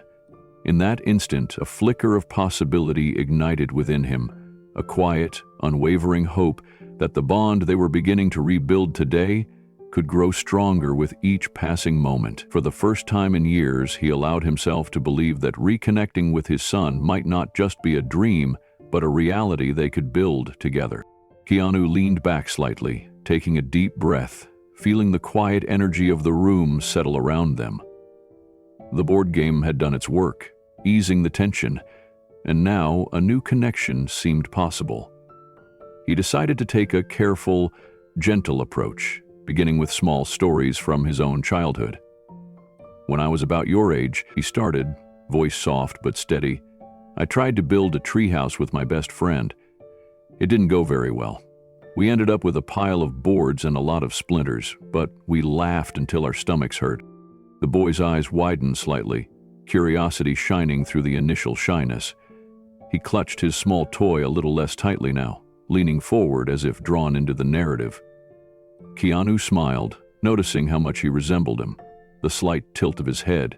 In that instant, a flicker of possibility ignited within him, a quiet, unwavering hope that the bond they were beginning to rebuild today could grow stronger with each passing moment. For the first time in years, he allowed himself to believe that reconnecting with his son might not just be a dream, but a reality they could build together. Keanu leaned back slightly, taking a deep breath, feeling the quiet energy of the room settle around them. The board game had done its work, easing the tension, and now a new connection seemed possible. He decided to take a careful, gentle approach, beginning with small stories from his own childhood. "When I was about your age," he started, voice soft but steady, "I tried to build a treehouse with my best friend. It didn't go very well. We ended up with a pile of boards and a lot of splinters, but we laughed until our stomachs hurt." The boy's eyes widened slightly, curiosity shining through the initial shyness. He clutched his small toy a little less tightly now, leaning forward as if drawn into the narrative. Keanu smiled, noticing how much he resembled him, the slight tilt of his head,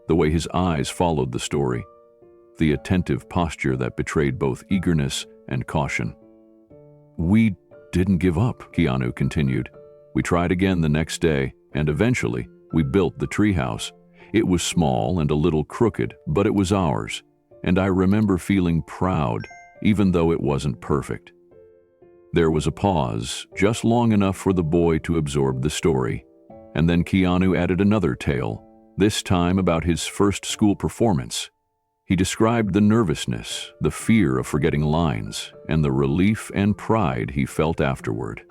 the way his eyes followed the story, the attentive posture that betrayed both eagerness and caution. "We didn't give up," Keanu continued. "We tried again the next day, and eventually, we built the treehouse. It was small and a little crooked, but it was ours, and I remember feeling proud, even though it wasn't perfect." There was a pause, just long enough for the boy to absorb the story, and then Keanu added another tale, this time about his first school performance. He described the nervousness, the fear of forgetting lines, and the relief and pride he felt afterward.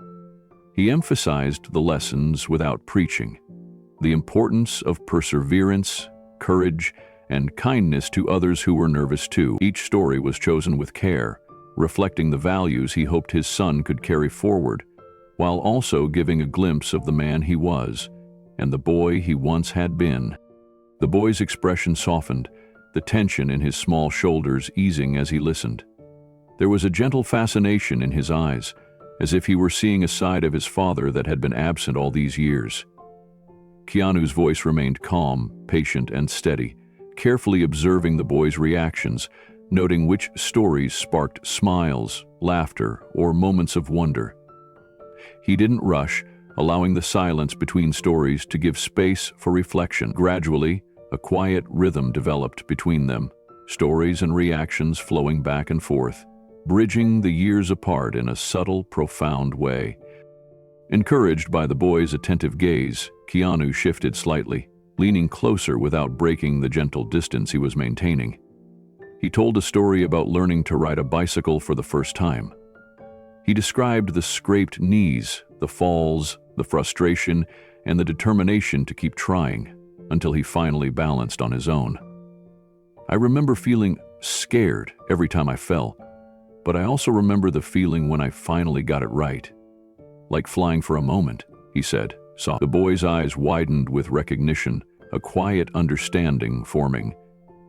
He emphasized the lessons without preaching, the importance of perseverance, courage, and kindness to others who were nervous too. Each story was chosen with care, reflecting the values he hoped his son could carry forward, while also giving a glimpse of the man he was and the boy he once had been. The boy's expression softened, the tension in his small shoulders easing as he listened. There was a gentle fascination in his eyes, as if he were seeing a side of his father that had been absent all these years. Keanu's voice remained calm, patient, and steady, carefully observing the boy's reactions, noting which stories sparked smiles, laughter, or moments of wonder. He didn't rush, allowing the silence between stories to give space for reflection. Gradually, a quiet rhythm developed between them, stories and reactions flowing back and forth, bridging the years apart in a subtle, profound way. Encouraged by the boy's attentive gaze, Keanu shifted slightly, leaning closer without breaking the gentle distance he was maintaining. He told a story about learning to ride a bicycle for the first time. He described the scraped knees, the falls, the frustration, and the determination to keep trying, until he finally balanced on his own. "I remember feeling scared every time I fell, but I also remember the feeling when I finally got it right. Like flying for a moment, he said. The boy's eyes widened with recognition, a quiet understanding forming.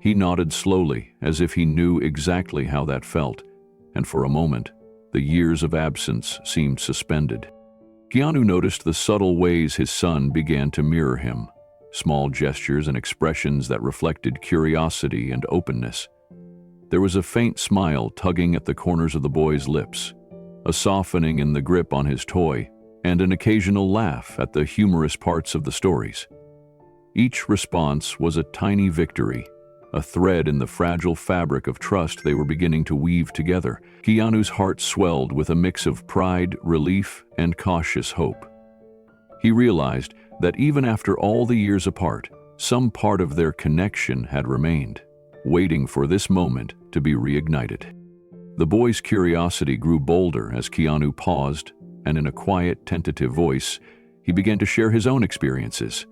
He nodded slowly, as if he knew exactly how that felt, and for a moment, the years of absence seemed suspended. Keanu noticed the subtle ways his son began to mirror him, small gestures and expressions that reflected curiosity and openness. There was a faint smile tugging at the corners of the boy's lips, a softening in the grip on his toy, and an occasional laugh at the humorous parts of the stories. Each response was a tiny victory, a thread in the fragile fabric of trust they were beginning to weave together. Keanu's heart swelled with a mix of pride, relief, and cautious hope. He realized that even after all the years apart, some part of their connection had remained, waiting for this moment to be reignited. The boy's curiosity grew bolder as Keanu paused, and in a quiet, tentative voice, he began to share his own experiences.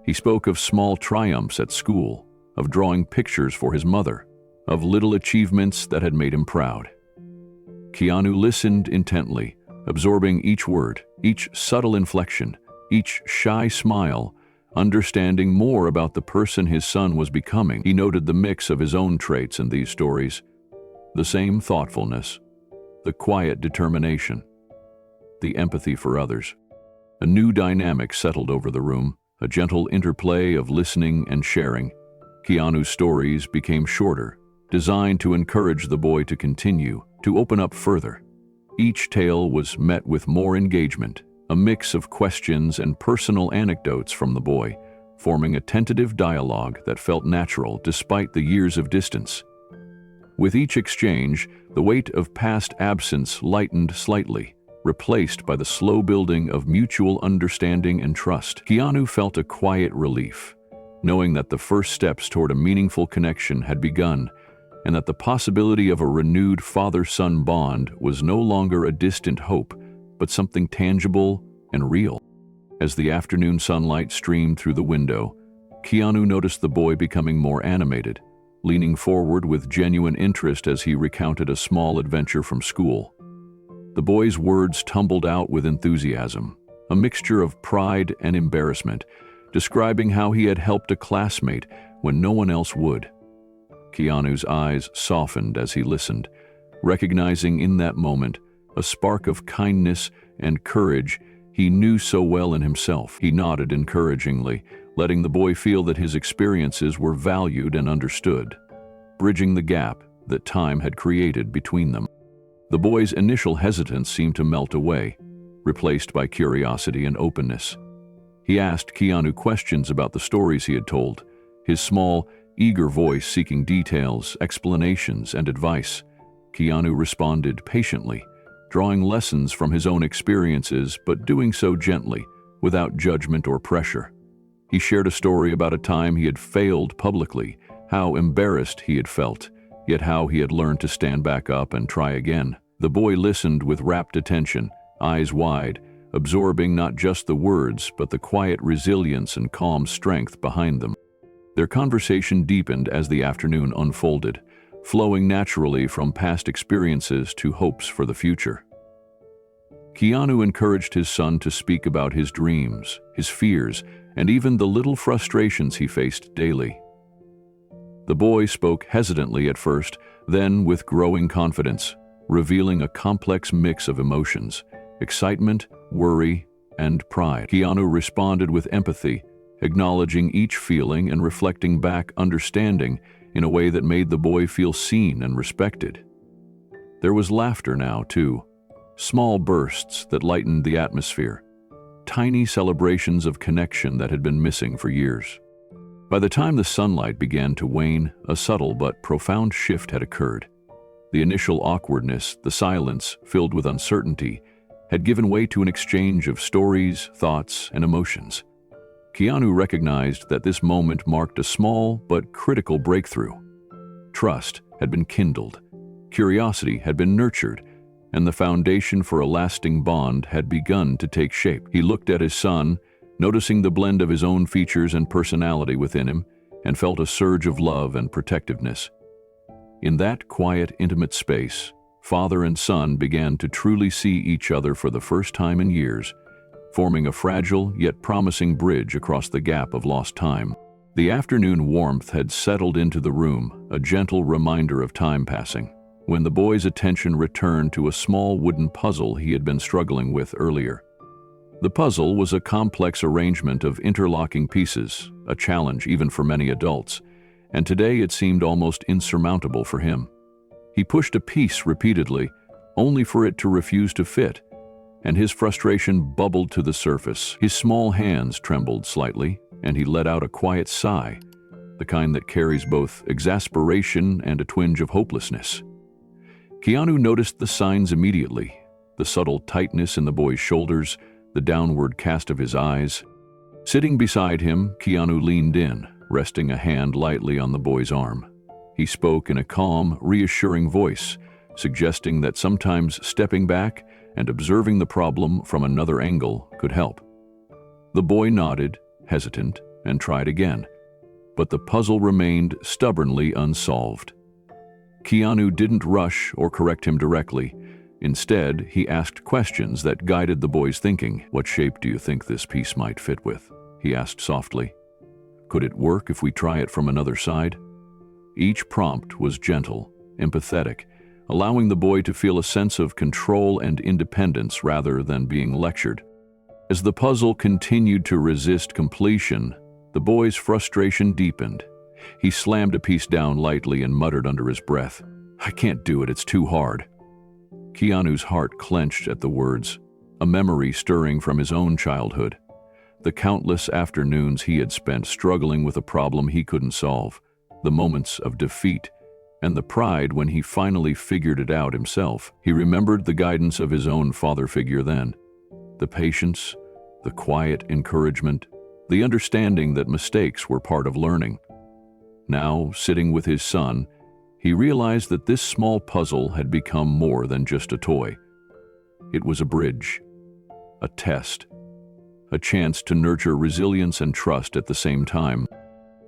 He spoke of small triumphs at school, of drawing pictures for his mother, of little achievements that had made him proud. Keanu listened intently, absorbing each word, each subtle inflection, each shy smile, understanding more about the person his son was becoming. He noted the mix of his own traits in these stories, the same thoughtfulness, the quiet determination, the empathy for others. A new dynamic settled over the room, a gentle interplay of listening and sharing. Keanu's stories became shorter, designed to encourage the boy to continue, to open up further. Each tale was met with more engagement, a mix of questions and personal anecdotes from the boy, forming a tentative dialogue that felt natural despite the years of distance. With each exchange, the weight of past absence lightened slightly, replaced by the slow building of mutual understanding and trust. Keanu felt a quiet relief, knowing that the first steps toward a meaningful connection had begun, and that the possibility of a renewed father-son bond was no longer a distant hope, but something tangible and real. As the afternoon sunlight streamed through the window, Keanu noticed the boy becoming more animated, leaning forward with genuine interest as he recounted a small adventure from school. The boy's words tumbled out with enthusiasm, a mixture of pride and embarrassment, describing how he had helped a classmate when no one else would. Keanu's eyes softened as he listened, recognizing in that moment a spark of kindness and courage he knew so well in himself. He nodded encouragingly, letting the boy feel that his experiences were valued and understood, bridging the gap that time had created between them. The boy's initial hesitance seemed to melt away, replaced by curiosity and openness. He asked Keanu questions about the stories he had told, his small, eager voice seeking details, explanations, and advice. Keanu responded patiently, drawing lessons from his own experiences, but doing so gently, without judgment or pressure. He shared a story about a time he had failed publicly, how embarrassed he had felt, yet how he had learned to stand back up and try again. The boy listened with rapt attention, eyes wide, absorbing not just the words, but the quiet resilience and calm strength behind them. Their conversation deepened as the afternoon unfolded, flowing naturally from past experiences to hopes for the future. Keanu encouraged his son to speak about his dreams, his fears, and even the little frustrations he faced daily. The boy spoke hesitantly at first, then with growing confidence, revealing a complex mix of emotions, excitement, worry, and pride. Keanu responded with empathy, acknowledging each feeling and reflecting back understanding in a way that made the boy feel seen and respected. There was laughter now, too, small bursts that lightened the atmosphere, tiny celebrations of connection that had been missing for years. By the time the sunlight began to wane, a subtle but profound shift had occurred. The initial awkwardness, the silence filled with uncertainty, had given way to an exchange of stories, thoughts, and emotions. Keanu recognized that this moment marked a small but critical breakthrough. Trust had been kindled, curiosity had been nurtured, and the foundation for a lasting bond had begun to take shape. He looked at his son, noticing the blend of his own features and personality within him, and felt a surge of love and protectiveness. In that quiet, intimate space, father and son began to truly see each other for the first time in years, forming a fragile yet promising bridge across the gap of lost time. The afternoon warmth had settled into the room, a gentle reminder of time passing, when the boy's attention returned to a small wooden puzzle he had been struggling with earlier. The puzzle was a complex arrangement of interlocking pieces, a challenge even for many adults, and today it seemed almost insurmountable for him. He pushed a piece repeatedly, only for it to refuse to fit, and his frustration bubbled to the surface. His small hands trembled slightly, and he let out a quiet sigh, the kind that carries both exasperation and a twinge of hopelessness. Keanu noticed the signs immediately, the subtle tightness in the boy's shoulders, the downward cast of his eyes. Sitting beside him, Keanu leaned in, resting a hand lightly on the boy's arm. He spoke in a calm, reassuring voice, suggesting that sometimes stepping back and observing the problem from another angle could help. The boy nodded, hesitant, and tried again, but the puzzle remained stubbornly unsolved. Keanu didn't rush or correct him directly. Instead, he asked questions that guided the boy's thinking. "What shape do you think this piece might fit with?" he asked softly. "Could it work if we try it from another side?" Each prompt was gentle, empathetic, allowing the boy to feel a sense of control and independence rather than being lectured. As the puzzle continued to resist completion, the boy's frustration deepened. He slammed a piece down lightly and muttered under his breath, "I can't do it, it's too hard." Keanu's heart clenched at the words, a memory stirring from his own childhood. The countless afternoons he had spent struggling with a problem he couldn't solve, the moments of defeat, and the pride when he finally figured it out himself. He remembered the guidance of his own father figure then, the patience, the quiet encouragement, the understanding that mistakes were part of learning. Now, sitting with his son, he realized that this small puzzle had become more than just a toy. It was a bridge, a test, a chance to nurture resilience and trust at the same time.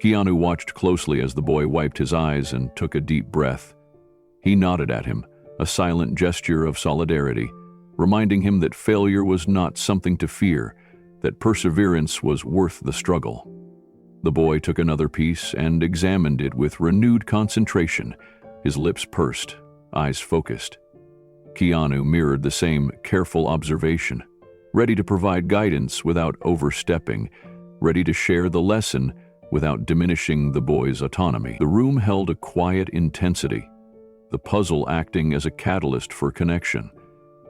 Keanu watched closely as the boy wiped his eyes and took a deep breath. He nodded at him, a silent gesture of solidarity, reminding him that failure was not something to fear, that perseverance was worth the struggle. The boy took another piece and examined it with renewed concentration, his lips pursed, eyes focused. Keanu mirrored the same careful observation, ready to provide guidance without overstepping, ready to share the lesson without diminishing the boy's autonomy. The room held a quiet intensity, the puzzle acting as a catalyst for connection.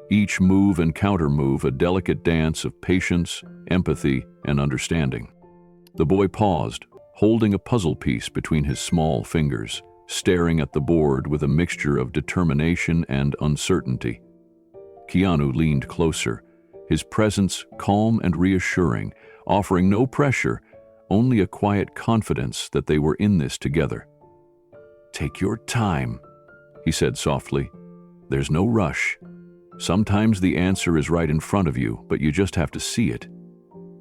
Each move and countermove a delicate dance of patience, empathy, and understanding. The boy paused, holding a puzzle piece between his small fingers, staring at the board with a mixture of determination and uncertainty. Keanu leaned closer, his presence calm and reassuring, offering no pressure, only a quiet confidence that they were in this together. "Take your time," he said softly. "There's no rush. Sometimes the answer is right in front of you, but you just have to see it."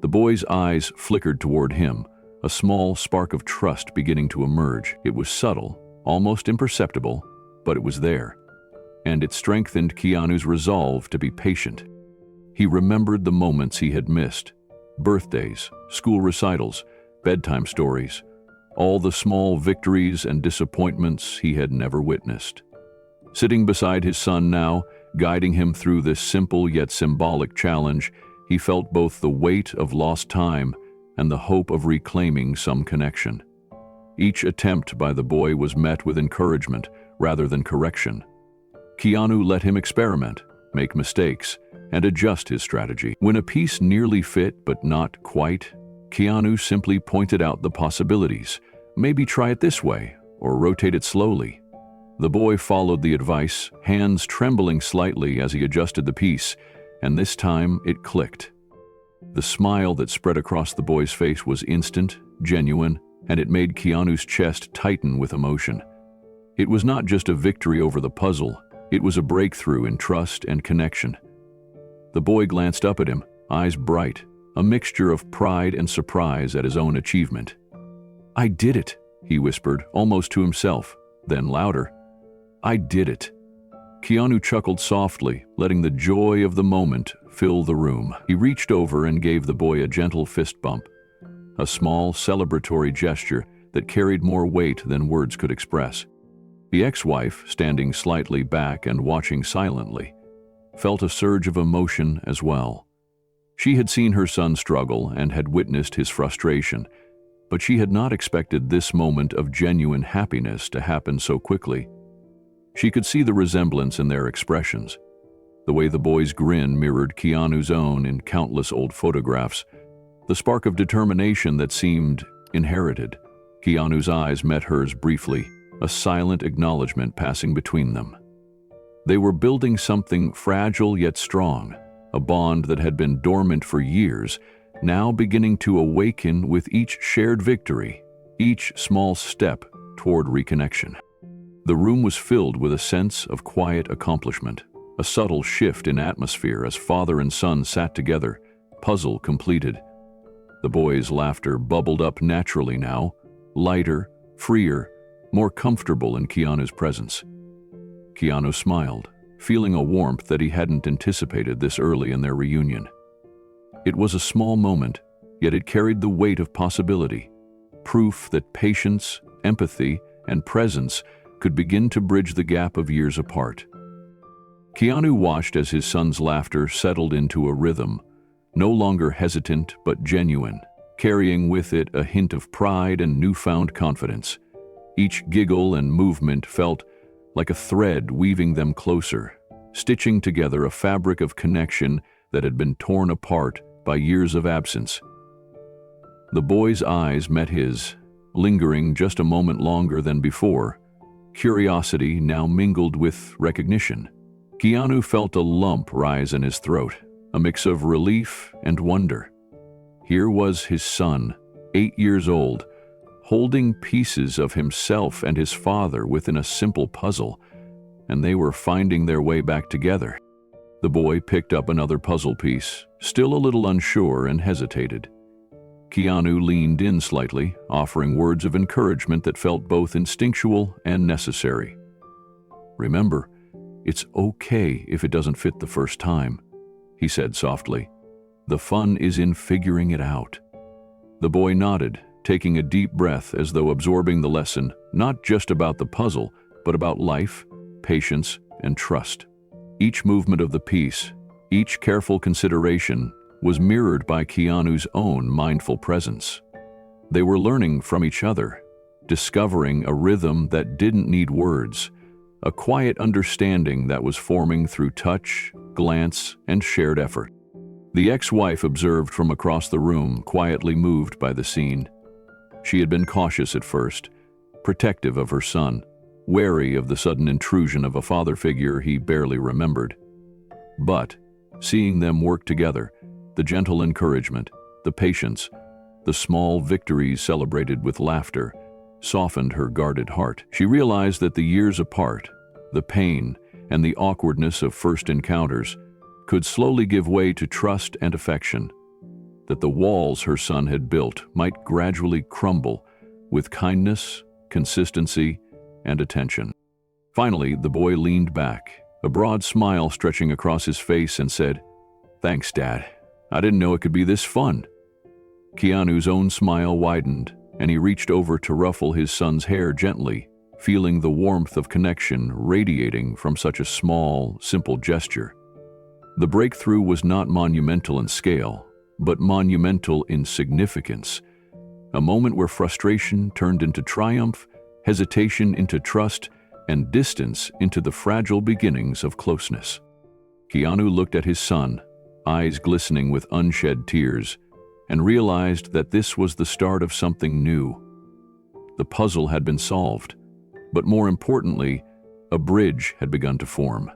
The boy's eyes flickered toward him, a small spark of trust beginning to emerge. It was subtle, almost imperceptible, but it was there, and it strengthened Keanu's resolve to be patient. He remembered the moments he had missed, birthdays, school recitals, bedtime stories, all the small victories and disappointments he had never witnessed. Sitting beside his son now, guiding him through this simple yet symbolic challenge, he felt both the weight of lost time and the hope of reclaiming some connection. Each attempt by the boy was met with encouragement rather than correction. Keanu let him experiment, make mistakes, and adjust his strategy. When a piece nearly fit but not quite, Keanu simply pointed out the possibilities. Maybe try it this way, or rotate it slowly. The boy followed the advice, hands trembling slightly as he adjusted the piece, and this time it clicked. The smile that spread across the boy's face was instant, genuine, and it made Keanu's chest tighten with emotion. It was not just a victory over the puzzle, it was a breakthrough in trust and connection. The boy glanced up at him, eyes bright, a mixture of pride and surprise at his own achievement. "I did it," he whispered, almost to himself, then louder. "I did it." Keanu chuckled softly, letting the joy of the moment fill the room. He reached over and gave the boy a gentle fist bump, a small celebratory gesture that carried more weight than words could express. The ex-wife, standing slightly back and watching silently, felt a surge of emotion as well. She had seen her son struggle and had witnessed his frustration, but she had not expected this moment of genuine happiness to happen so quickly. She could see the resemblance in their expressions. The way the boy's grin mirrored Keanu's own in countless old photographs, the spark of determination that seemed inherited. Keanu's eyes met hers briefly, a silent acknowledgement passing between them. They were building something fragile yet strong, a bond that had been dormant for years, now beginning to awaken with each shared victory, each small step toward reconnection. The room was filled with a sense of quiet accomplishment, a subtle shift in atmosphere as father and son sat together, puzzle completed. The boy's laughter bubbled up naturally now, lighter, freer, more comfortable in Keanu's presence. Keanu smiled, feeling a warmth that he hadn't anticipated this early in their reunion. It was a small moment, yet it carried the weight of possibility, proof that patience, empathy, and presence could begin to bridge the gap of years apart. Keanu watched as his son's laughter settled into a rhythm, no longer hesitant but genuine, carrying with it a hint of pride and newfound confidence. Each giggle and movement felt like a thread weaving them closer, stitching together a fabric of connection that had been torn apart by years of absence. The boy's eyes met his, lingering just a moment longer than before, curiosity now mingled with recognition. Keanu felt a lump rise in his throat, a mix of relief and wonder. Here was his son, 8 years old, holding pieces of himself and his father within a simple puzzle, and they were finding their way back together. The boy picked up another puzzle piece, still a little unsure, and hesitated. Keanu leaned in slightly, offering words of encouragement that felt both instinctual and necessary. "Remember, it's okay if it doesn't fit the first time," he said softly. "The fun is in figuring it out." The boy nodded, taking a deep breath as though absorbing the lesson, not just about the puzzle, but about life, patience, and trust. Each movement of the piece, each careful consideration, was mirrored by Keanu's own mindful presence. They were learning from each other, discovering a rhythm that didn't need words, a quiet understanding that was forming through touch, glance, and shared effort. The ex-wife observed from across the room, quietly moved by the scene. She had been cautious at first, protective of her son, wary of the sudden intrusion of a father figure he barely remembered. But, seeing them work together, the gentle encouragement, the patience, the small victories celebrated with laughter, softened her guarded heart. She realized that the years apart, the pain, and the awkwardness of first encounters could slowly give way to trust and affection, that the walls her son had built might gradually crumble with kindness, consistency, and attention. Finally, the boy leaned back, a broad smile stretching across his face, and said, "Thanks, Dad. I didn't know it could be this fun." Keanu's own smile widened, and he reached over to ruffle his son's hair gently, feeling the warmth of connection radiating from such a small, simple gesture. The breakthrough was not monumental in scale, but monumental in significance. A moment where frustration turned into triumph, hesitation into trust, and distance into the fragile beginnings of closeness. Keanu looked at his son, eyes glistening with unshed tears, and realized that this was the start of something new. The puzzle had been solved, but more importantly, a bridge had begun to form.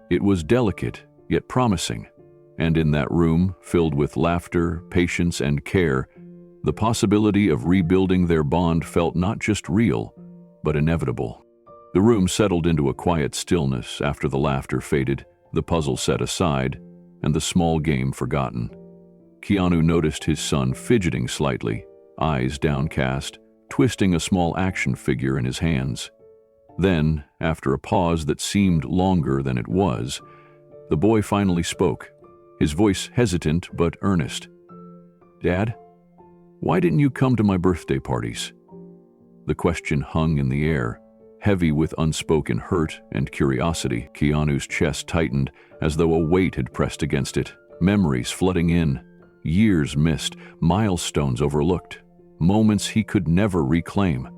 It was delicate, yet promising, and in that room, filled with laughter, patience, and care, the possibility of rebuilding their bond felt not just real, but inevitable. The room settled into a quiet stillness after the laughter faded, the puzzle set aside, and the small game forgotten. Keanu noticed his son fidgeting slightly, eyes downcast, twisting a small action figure in his hands. Then, after a pause that seemed longer than it was, the boy finally spoke, his voice hesitant but earnest. "Dad, why didn't you come to my birthday parties?" The question hung in the air, heavy with unspoken hurt and curiosity. Keanu's chest tightened as though a weight had pressed against it, memories flooding in, years missed, milestones overlooked, moments he could never reclaim.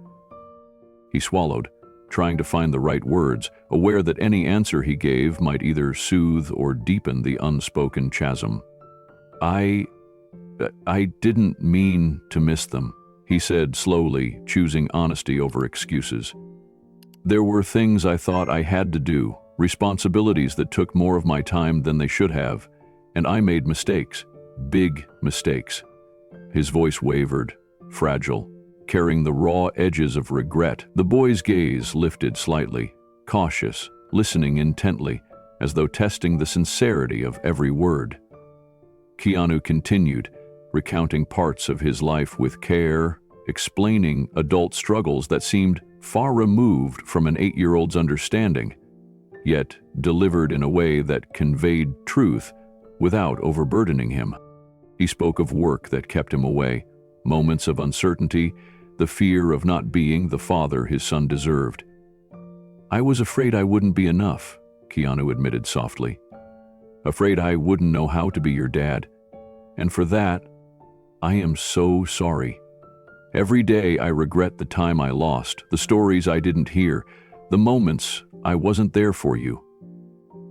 He swallowed, trying to find the right words, aware that any answer he gave might either soothe or deepen the unspoken chasm. I didn't mean to miss them," he said slowly, choosing honesty over excuses. "There were things I thought I had to do, responsibilities that took more of my time than they should have, and I made mistakes, big mistakes." His voice wavered, fragile, carrying the raw edges of regret. The boy's gaze lifted slightly, cautious, listening intently, as though testing the sincerity of every word. Keanu continued, recounting parts of his life with care, explaining adult struggles that seemed far removed from an 8-year-old's understanding, yet delivered in a way that conveyed truth without overburdening him. He spoke of work that kept him away, moments of uncertainty, the fear of not being the father his son deserved. "I was afraid I wouldn't be enough," Keanu admitted softly. "Afraid I wouldn't know how to be your dad. And for that, I am so sorry. Every day I regret the time I lost, the stories I didn't hear, the moments I wasn't there for you."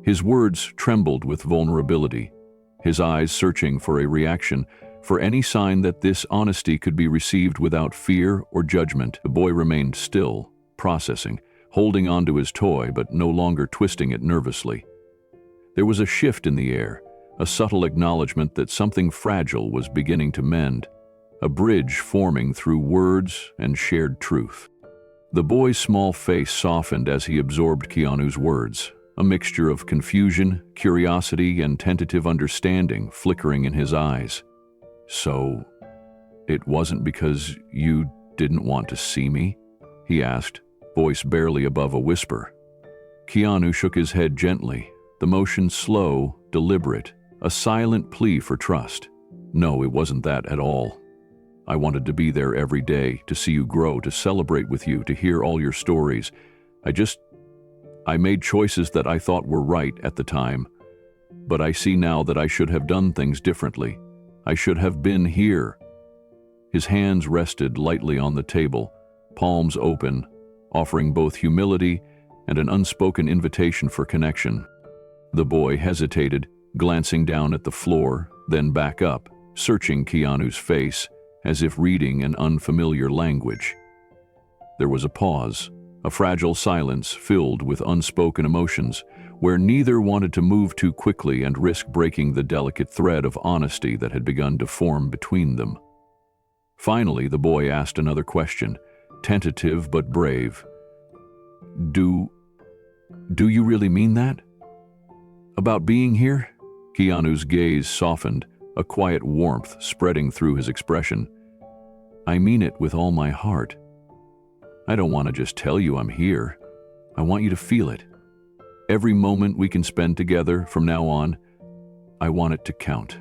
His words trembled with vulnerability, his eyes searching for a reaction, for any sign that this honesty could be received without fear or judgment. The boy remained still, processing, holding onto his toy but no longer twisting it nervously. There was a shift in the air, a subtle acknowledgement that something fragile was beginning to mend, a bridge forming through words and shared truth. The boy's small face softened as he absorbed Keanu's words, a mixture of confusion, curiosity, and tentative understanding flickering in his eyes. "So, it wasn't because you didn't want to see me?" he asked, voice barely above a whisper. Keanu shook his head gently, the motion slow, deliberate, a silent plea for trust. "No, it wasn't that at all. I wanted to be there every day, to see you grow, to celebrate with you, to hear all your stories. I made choices that I thought were right at the time, but I see now that I should have done things differently. I should have been here." His hands rested lightly on the table, palms open, offering both humility and an unspoken invitation for connection. The boy hesitated, glancing down at the floor, then back up, searching Keanu's face, as if reading an unfamiliar language. There was a pause, a fragile silence filled with unspoken emotions, where neither wanted to move too quickly and risk breaking the delicate thread of honesty that had begun to form between them. Finally, the boy asked another question, tentative but brave. Do you really mean that? About being here?" Keanu's gaze softened, a quiet warmth spreading through his expression. "I mean it with all my heart. I don't want to just tell you I'm here. I want you to feel it. Every moment we can spend together from now on, I want it to count."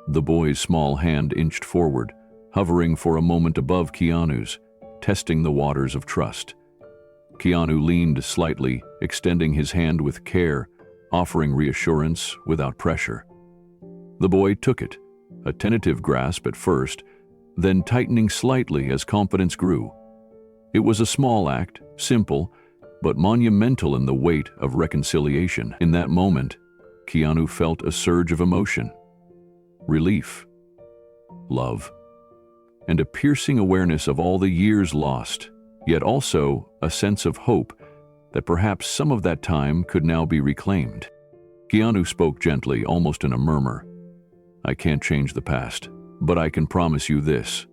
The boy's small hand inched forward, hovering for a moment above Keanu's, testing the waters of trust. Keanu leaned slightly, extending his hand with care, offering reassurance without pressure. The boy took it, a tentative grasp at first, then tightening slightly as confidence grew. It was a small act, simple, but monumental in the weight of reconciliation. In that moment, Keanu felt a surge of emotion, relief, love, and a piercing awareness of all the years lost, yet also a sense of hope that perhaps some of that time could now be reclaimed. Keanu spoke gently, almost in a murmur. "I can't change the past, but I can promise you this.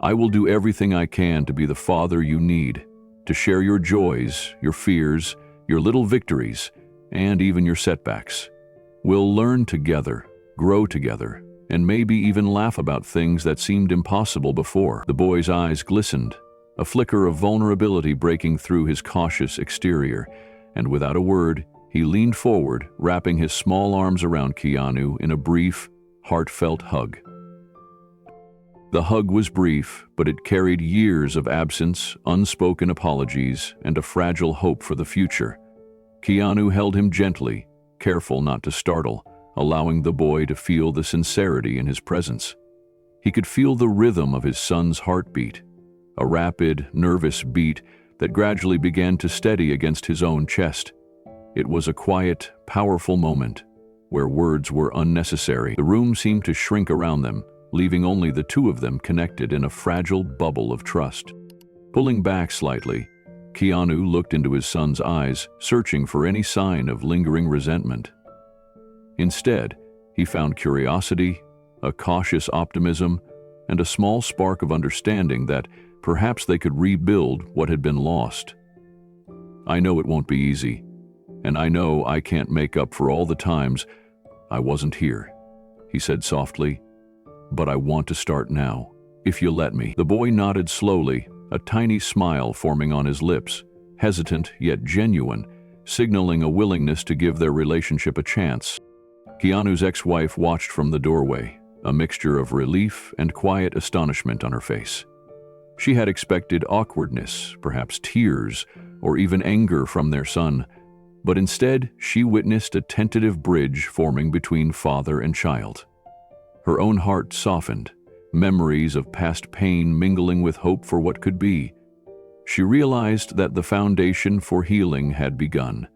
I will do everything I can to be the father you need, to share your joys, your fears, your little victories, and even your setbacks. We'll learn together, grow together, and maybe even laugh about things that seemed impossible before." The boy's eyes glistened, a flicker of vulnerability breaking through his cautious exterior, and without a word, he leaned forward, wrapping his small arms around Keanu in a brief, heartfelt hug. The hug was brief, but it carried years of absence, unspoken apologies, and a fragile hope for the future. Keanu held him gently, careful not to startle, allowing the boy to feel the sincerity in his presence. He could feel the rhythm of his son's heartbeat, a rapid, nervous beat that gradually began to steady against his own chest. It was a quiet, powerful moment where words were unnecessary. The room seemed to shrink around them, leaving only the two of them connected in a fragile bubble of trust. Pulling back slightly, Keanu looked into his son's eyes, searching for any sign of lingering resentment. Instead, he found curiosity, a cautious optimism, and a small spark of understanding that perhaps they could rebuild what had been lost. "I know it won't be easy, and I know I can't make up for all the times I wasn't here," he said softly, "but I want to start now, if you let me." The boy nodded slowly, a tiny smile forming on his lips, hesitant yet genuine, signaling a willingness to give their relationship a chance. Keanu's ex-wife watched from the doorway, a mixture of relief and quiet astonishment on her face. She had expected awkwardness, perhaps tears, or even anger from their son, but instead she witnessed a tentative bridge forming between father and child. Her own heart softened, memories of past pain mingling with hope for what could be. She realized that the foundation for healing had begun,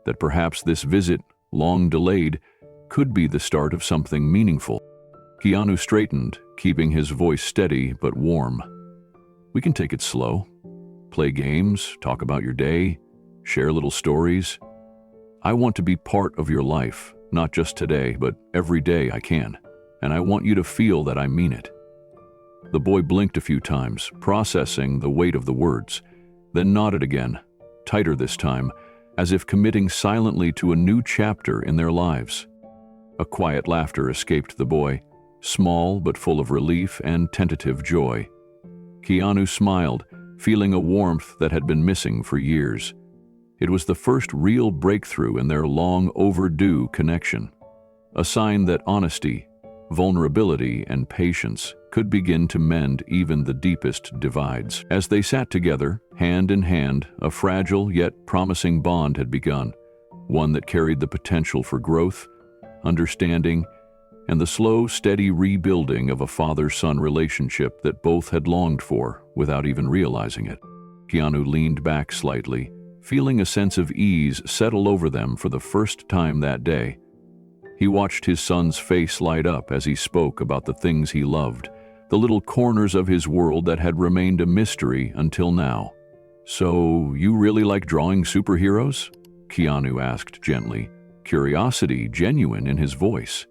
that perhaps this visit, long delayed, could be the start of something meaningful. Keanu straightened, keeping his voice steady but warm. "We can take it slow. Play games, talk about your day, share little stories. I want to be part of your life, not just today, but every day I can. And I want you to feel that I mean it." The boy blinked a few times, processing the weight of the words, then nodded again, tighter this time, as if committing silently to a new chapter in their lives. A quiet laughter escaped the boy, small but full of relief and tentative joy. Keanu smiled, feeling a warmth that had been missing for years. It was the first real breakthrough in their long overdue connection, a sign that honesty, vulnerability, and patience could begin to mend even the deepest divides. As they sat together, hand in hand, a fragile yet promising bond had begun, one that carried the potential for growth, understanding, and the slow, steady rebuilding of a father-son relationship that both had longed for without even realizing it. Keanu leaned back slightly, feeling a sense of ease settle over them for the first time that day. He watched his son's face light up as he spoke about the things he loved, the little corners of his world that had remained a mystery until now. "So, you really like drawing superheroes?" Keanu asked gently, curiosity genuine in his voice.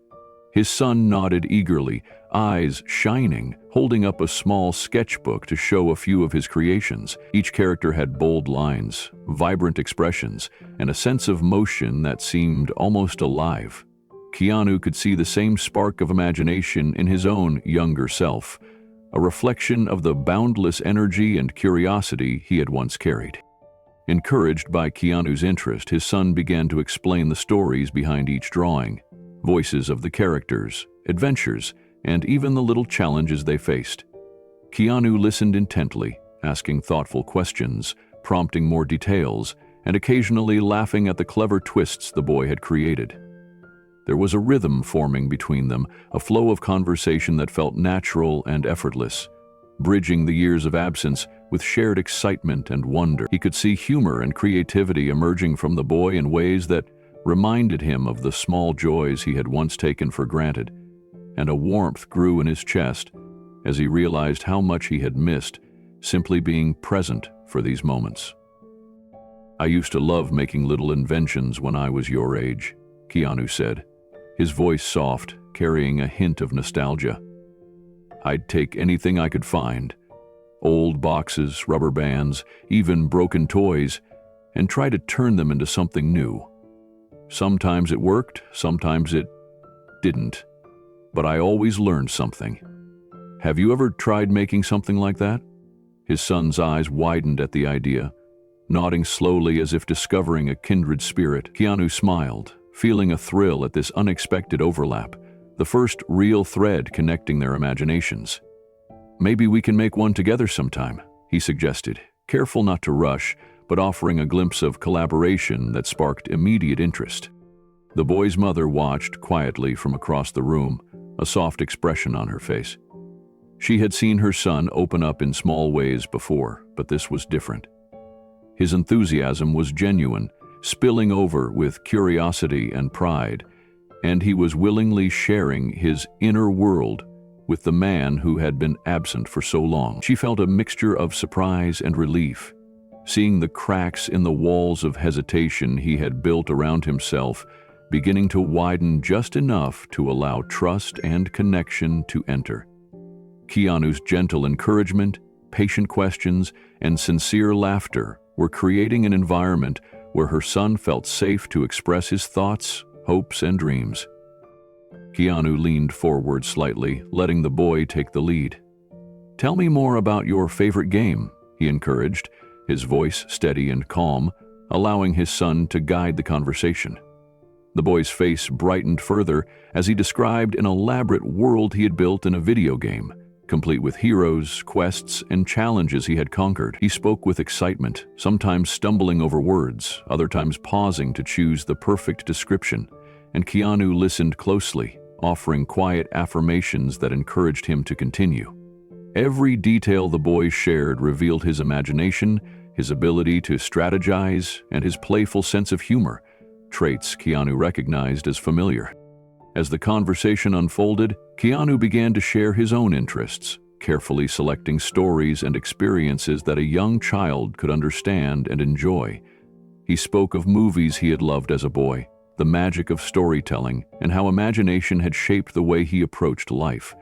His son nodded eagerly, eyes shining, holding up a small sketchbook to show a few of his creations. Each character had bold lines, vibrant expressions, and a sense of motion that seemed almost alive. Keanu could see the same spark of imagination in his own younger self, a reflection of the boundless energy and curiosity he had once carried. Encouraged by Keanu's interest, his son began to explain the stories behind each drawing, voices of the characters, adventures, and even the little challenges they faced. Keanu listened intently, asking thoughtful questions, prompting more details, and occasionally laughing at the clever twists the boy had created. There was a rhythm forming between them, a flow of conversation that felt natural and effortless, bridging the years of absence with shared excitement and wonder. He could see humor and creativity emerging from the boy in ways that reminded him of the small joys he had once taken for granted, and a warmth grew in his chest as he realized how much he had missed simply being present for these moments. "I used to love making little inventions when I was your age," Keanu said, his voice soft, carrying a hint of nostalgia. "I'd take anything I could find, old boxes, rubber bands, even broken toys, and try to turn them into something new. Sometimes it worked, sometimes it didn't, but I always learned something. Have you ever tried making something like that?" His son's eyes widened at the idea. Nodding slowly as if discovering a kindred spirit, Keanu smiled, feeling a thrill at this unexpected overlap, the first real thread connecting their imaginations. "Maybe we can make one together sometime," he suggested, careful not to rush, but offering a glimpse of collaboration that sparked immediate interest. The boy's mother watched quietly from across the room, a soft expression on her face. She had seen her son open up in small ways before, but this was different. His enthusiasm was genuine, spilling over with curiosity and pride, and he was willingly sharing his inner world with the man who had been absent for so long. She felt a mixture of surprise and relief, seeing the cracks in the walls of hesitation he had built around himself beginning to widen just enough to allow trust and connection to enter. Keanu's gentle encouragement, patient questions, and sincere laughter were creating an environment where her son felt safe to express his thoughts, hopes, and dreams. Keanu leaned forward slightly, letting the boy take the lead. "Tell me more about your favorite game," he encouraged, his voice steady and calm, allowing his son to guide the conversation. The boy's face brightened further as he described an elaborate world he had built in a video game, complete with heroes, quests, and challenges he had conquered. He spoke with excitement, sometimes stumbling over words, other times pausing to choose the perfect description, and Keanu listened closely, offering quiet affirmations that encouraged him to continue. Every detail the boy shared revealed his imagination, his ability to strategize, and his playful sense of humor, traits Keanu recognized as familiar. As the conversation unfolded, Keanu began to share his own interests, carefully selecting stories and experiences that a young child could understand and enjoy. He spoke of movies he had loved as a boy, the magic of storytelling, and how imagination had shaped the way he approached life.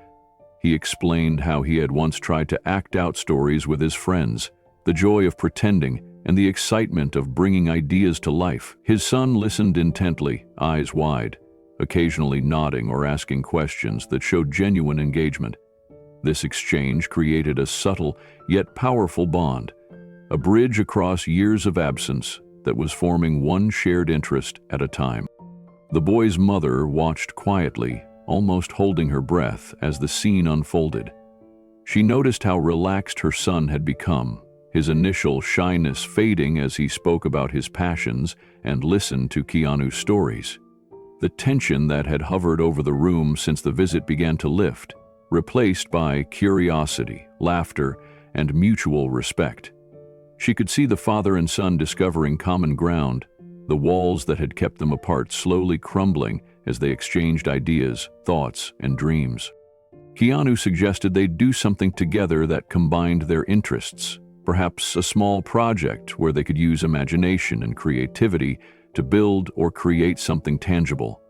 He explained how he had once tried to act out stories with his friends, the joy of pretending, and the excitement of bringing ideas to life. His son listened intently, eyes wide, occasionally nodding or asking questions that showed genuine engagement. This exchange created a subtle yet powerful bond, a bridge across years of absence that was forming one shared interest at a time. The boy's mother watched quietly, almost holding her breath as the scene unfolded. She noticed how relaxed her son had become, his initial shyness fading as he spoke about his passions and listened to Keanu's stories. The tension that had hovered over the room since the visit began to lift, replaced by curiosity, laughter, and mutual respect. She could see the father and son discovering common ground, the walls that had kept them apart slowly crumbling as they exchanged ideas, thoughts, and dreams. Keanu suggested they do something together that combined their interests, perhaps a small project where they could use imagination and creativity to build or create something tangible.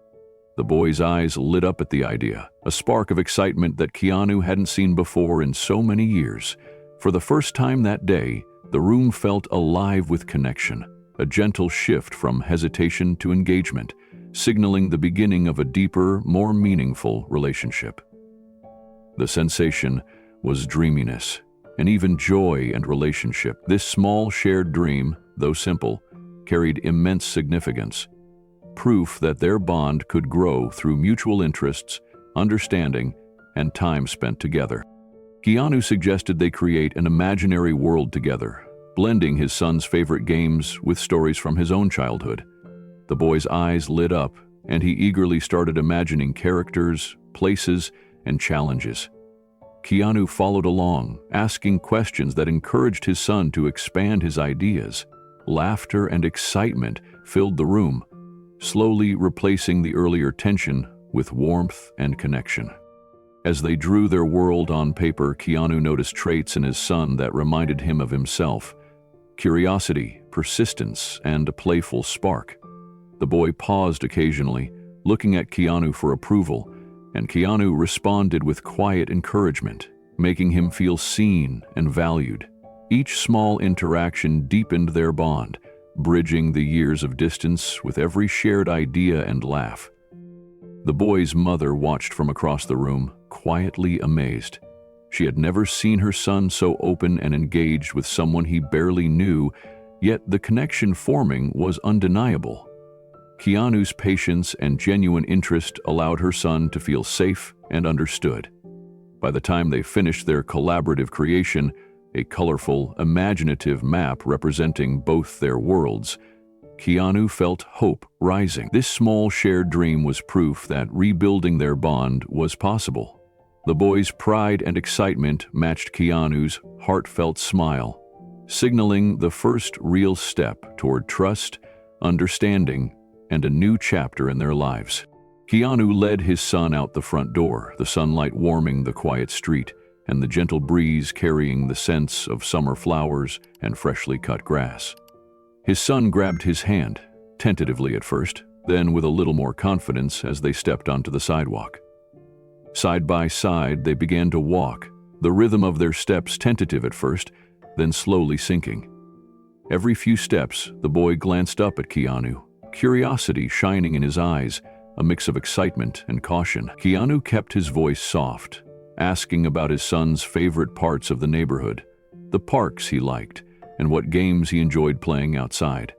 The boy's eyes lit up at the idea, a spark of excitement that Keanu hadn't seen before in so many years. For the first time that day, the room felt alive with connection, a gentle shift from hesitation to engagement, signaling the beginning of a deeper, more meaningful relationship. The sensation was dreaminess, and even joy and relationship. This small shared dream, though simple, carried immense significance, proof that their bond could grow through mutual interests, understanding, and time spent together. Keanu suggested they create an imaginary world together, blending his son's favorite games with stories from his own childhood. The boy's eyes lit up, and he eagerly started imagining characters, places, and challenges. Keanu followed along, asking questions that encouraged his son to expand his ideas. Laughter and excitement filled the room, slowly replacing the earlier tension with warmth and connection. As they drew their world on paper, Keanu noticed traits in his son that reminded him of himself: curiosity, persistence, and a playful spark. The boy paused occasionally, looking at Keanu for approval, and Keanu responded with quiet encouragement, making him feel seen and valued. Each small interaction deepened their bond, bridging the years of distance with every shared idea and laugh. The boy's mother watched from across the room, quietly amazed. She had never seen her son so open and engaged with someone he barely knew, yet the connection forming was undeniable. Keanu's patience and genuine interest allowed her son to feel safe and understood. By the time they finished their collaborative creation, a colorful, imaginative map representing both their worlds, Keanu felt hope rising. This small shared dream was proof that rebuilding their bond was possible. The boy's pride and excitement matched Keanu's heartfelt smile, signaling the first real step toward trust, understanding, and a new chapter in their lives. Keanu led his son out the front door, the sunlight warming the quiet street, and the gentle breeze carrying the scents of summer flowers and freshly cut grass. His son grabbed his hand, tentatively at first, then with a little more confidence as they stepped onto the sidewalk. Side by side, they began to walk, the rhythm of their steps tentative at first, then slowly sinking. Every few steps, the boy glanced up at Keanu, curiosity shining in his eyes, a mix of excitement and caution. Keanu kept his voice soft, asking about his son's favorite parts of the neighborhood, the parks he liked, and what games he enjoyed playing outside.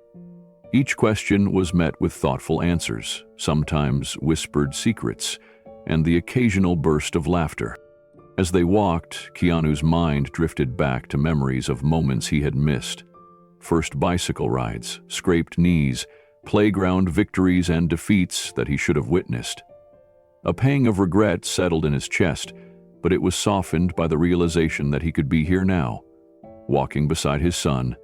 Each question was met with thoughtful answers, sometimes whispered secrets, and the occasional burst of laughter. As they walked, Keanu's mind drifted back to memories of moments he had missed. First bicycle rides, scraped knees, playground victories and defeats that he should have witnessed. A pang of regret settled in his chest, but it was softened by the realization that he could be here now, walking beside his son,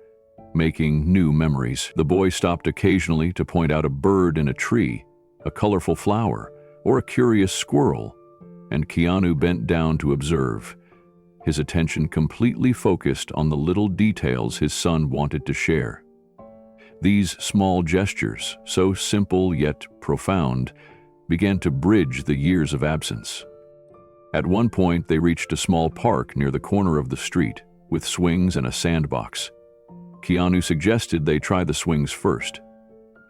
making new memories. The boy stopped occasionally to point out a bird in a tree, a colorful flower, or a curious squirrel, and Keanu bent down to observe, his attention completely focused on the little details his son wanted to share. These small gestures, so simple yet profound, began to bridge the years of absence. At one point, they reached a small park near the corner of the street, with swings and a sandbox. Keanu suggested they try the swings first.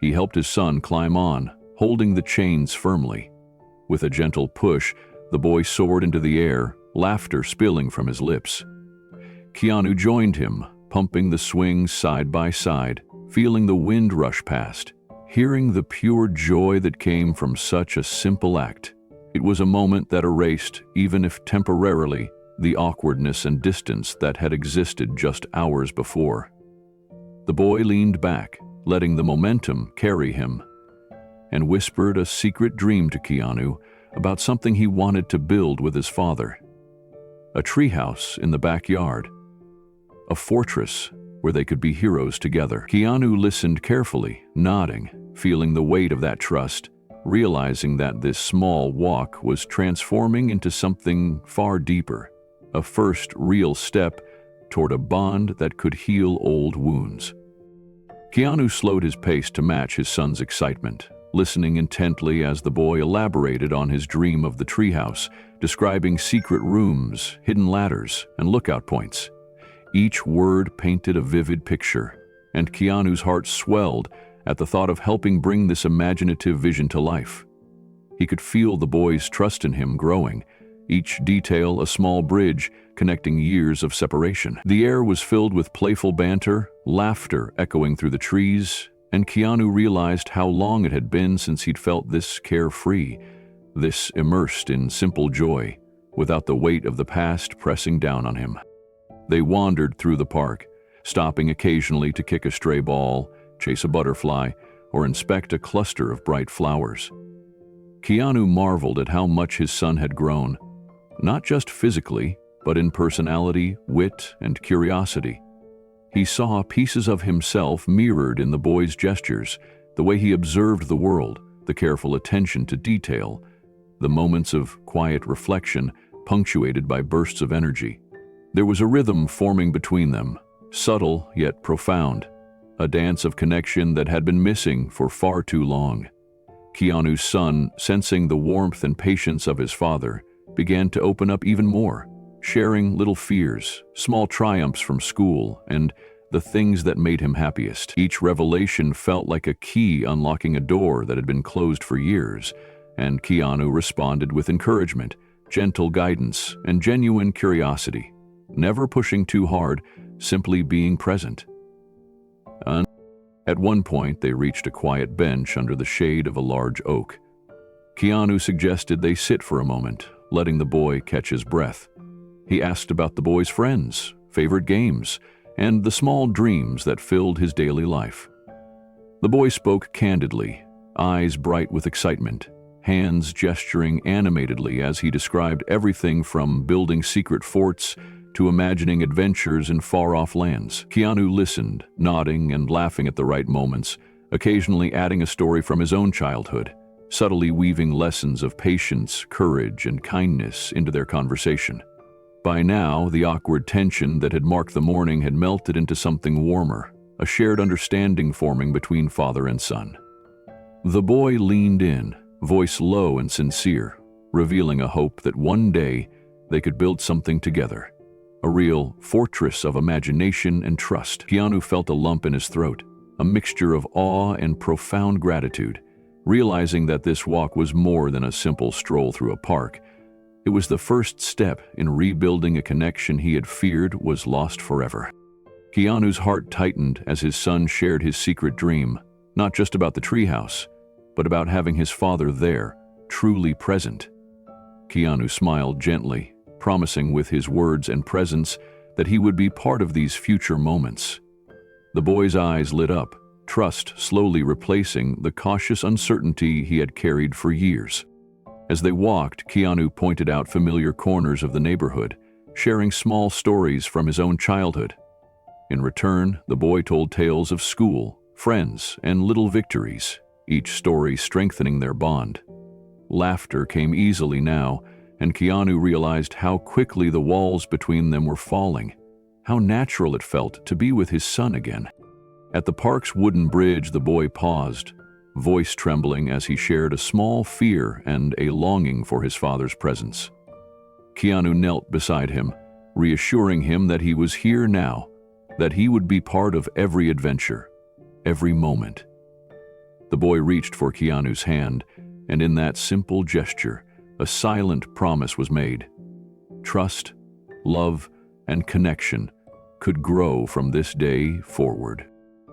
He helped his son climb on, holding the chains firmly. With a gentle push, the boy soared into the air, laughter spilling from his lips. Keanu joined him, pumping the swings side by side, feeling the wind rush past, hearing the pure joy that came from such a simple act. It was a moment that erased, even if temporarily, the awkwardness and distance that had existed just hours before. The boy leaned back, letting the momentum carry him, and whispered a secret dream to Keanu about something he wanted to build with his father. A treehouse in the backyard. A fortress where they could be heroes together. Keanu listened carefully, nodding, feeling the weight of that trust, realizing that this small walk was transforming into something far deeper, a first real step toward a bond that could heal old wounds. Keanu slowed his pace to match his son's excitement, listening intently as the boy elaborated on his dream of the treehouse, describing secret rooms, hidden ladders, and lookout points. Each word painted a vivid picture, and Keanu's heart swelled at the thought of helping bring this imaginative vision to life. He could feel the boy's trust in him growing, each detail a small bridge connecting years of separation. The air was filled with playful banter, laughter echoing through the trees, and Keanu realized how long it had been since he'd felt this carefree, this immersed in simple joy, without the weight of the past pressing down on him. They wandered through the park, stopping occasionally to kick a stray ball, chase a butterfly, or inspect a cluster of bright flowers. Keanu marveled at how much his son had grown, not just physically, but in personality, wit, and curiosity. He saw pieces of himself mirrored in the boy's gestures, the way he observed the world, the careful attention to detail, the moments of quiet reflection punctuated by bursts of energy. There was a rhythm forming between them, subtle yet profound, a dance of connection that had been missing for far too long. Keanu's son, sensing the warmth and patience of his father, began to open up even more, sharing little fears, small triumphs from school, and the things that made him happiest. Each revelation felt like a key unlocking a door that had been closed for years, and Keanu responded with encouragement, gentle guidance, and genuine curiosity, never pushing too hard, simply being present. At one point, they reached a quiet bench under the shade of a large oak. Keanu suggested they sit for a moment, letting the boy catch his breath. He asked about the boy's friends, favorite games, and the small dreams that filled his daily life. The boy spoke candidly, eyes bright with excitement, hands gesturing animatedly as he described everything from building secret forts to imagining adventures in far-off lands. Keanu listened, nodding and laughing at the right moments, occasionally adding a story from his own childhood, subtly weaving lessons of patience, courage, and kindness into their conversation. By now, the awkward tension that had marked the morning had melted into something warmer, a shared understanding forming between father and son. The boy leaned in, voice low and sincere, revealing a hope that one day they could build something together. A real fortress of imagination and trust. Keanu felt a lump in his throat, a mixture of awe and profound gratitude, realizing that this walk was more than a simple stroll through a park. It was the first step in rebuilding a connection he had feared was lost forever. Keanu's heart tightened as his son shared his secret dream, not just about the treehouse, but about having his father there, truly present. Keanu smiled gently, promising with his words and presence that he would be part of these future moments. The boy's eyes lit up, trust slowly replacing the cautious uncertainty he had carried for years. As they walked, Keanu pointed out familiar corners of the neighborhood, sharing small stories from his own childhood. In return, the boy told tales of school, friends, and little victories, each story strengthening their bond. Laughter came easily now, and Keanu realized how quickly the walls between them were falling, how natural it felt to be with his son again. At the park's wooden bridge, the boy paused, voice trembling as he shared a small fear and a longing for his father's presence. Keanu knelt beside him, reassuring him that he was here now, that he would be part of every adventure, every moment. The boy reached for Keanu's hand, and in that simple gesture, a silent promise was made. Trust, love, and connection could grow from this day forward.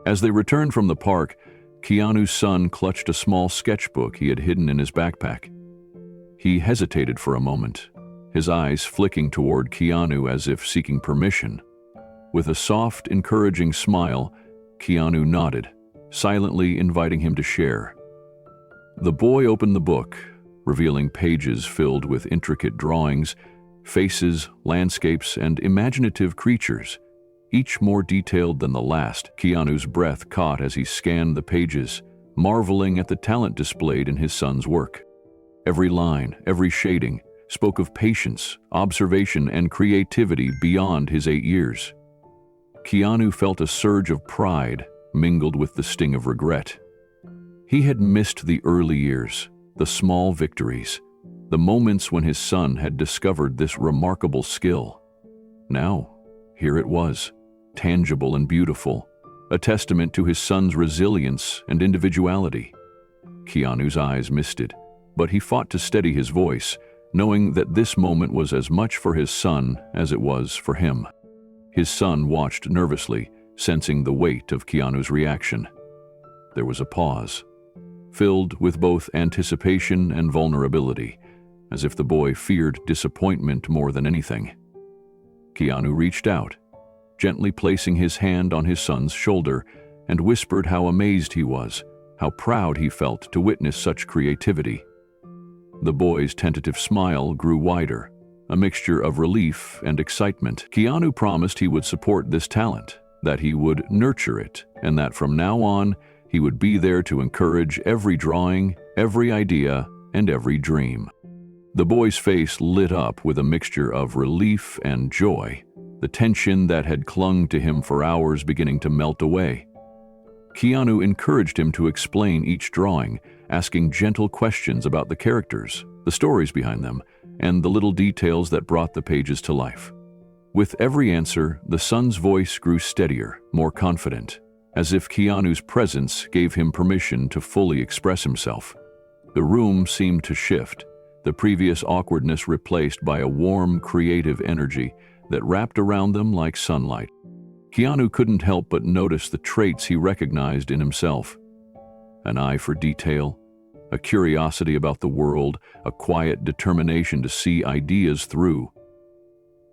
As they returned from the park, Keanu's son clutched a small sketchbook he had hidden in his backpack. He hesitated for a moment, his eyes flicking toward Keanu as if seeking permission. With a soft, encouraging smile, Keanu nodded, silently inviting him to share. The boy opened the book, revealing pages filled with intricate drawings, faces, landscapes, and imaginative creatures, each more detailed than the last. Keanu's breath caught as he scanned the pages, marveling at the talent displayed in his son's work. Every line, every shading, spoke of patience, observation, and creativity beyond his 8 years. Keanu felt a surge of pride mingled with the sting of regret. He had missed the early years, the small victories, the moments when his son had discovered this remarkable skill. Now, here it was, tangible and beautiful, a testament to his son's resilience and individuality. Keanu's eyes misted, but he fought to steady his voice, knowing that this moment was as much for his son as it was for him. His son watched nervously, sensing the weight of Keanu's reaction. There was a pause, filled with both anticipation and vulnerability, as if the boy feared disappointment more than anything. Keanu reached out, gently placing his hand on his son's shoulder, and whispered how amazed he was, how proud he felt to witness such creativity. The boy's tentative smile grew wider, a mixture of relief and excitement. Keanu promised he would support this talent, that he would nurture it, and that from now on, he would be there to encourage every drawing, every idea, and every dream. The boy's face lit up with a mixture of relief and joy, the tension that had clung to him for hours beginning to melt away. Keanu encouraged him to explain each drawing, asking gentle questions about the characters, the stories behind them, and the little details that brought the pages to life. With every answer, the son's voice grew steadier, more confident, as if Keanu's presence gave him permission to fully express himself. The room seemed to shift, the previous awkwardness replaced by a warm, creative energy that wrapped around them like sunlight. Keanu couldn't help but notice the traits he recognized in himself. An eye for detail, a curiosity about the world, a quiet determination to see ideas through.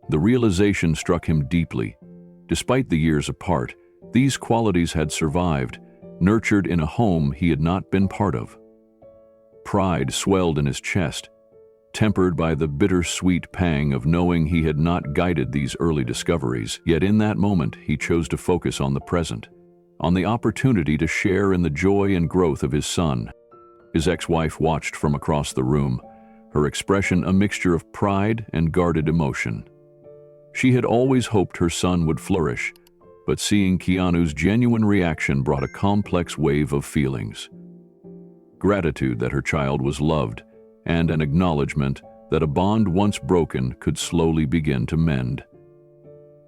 The realization struck him deeply. Despite the years apart, these qualities had survived, nurtured in a home he had not been part of. Pride swelled in his chest, tempered by the bittersweet pang of knowing he had not guided these early discoveries. Yet in that moment, he chose to focus on the present, on the opportunity to share in the joy and growth of his son. His ex-wife watched from across the room, her expression a mixture of pride and guarded emotion. She had always hoped her son would flourish, but seeing Keanu's genuine reaction brought a complex wave of feelings. Gratitude that her child was loved, and an acknowledgement that a bond once broken could slowly begin to mend.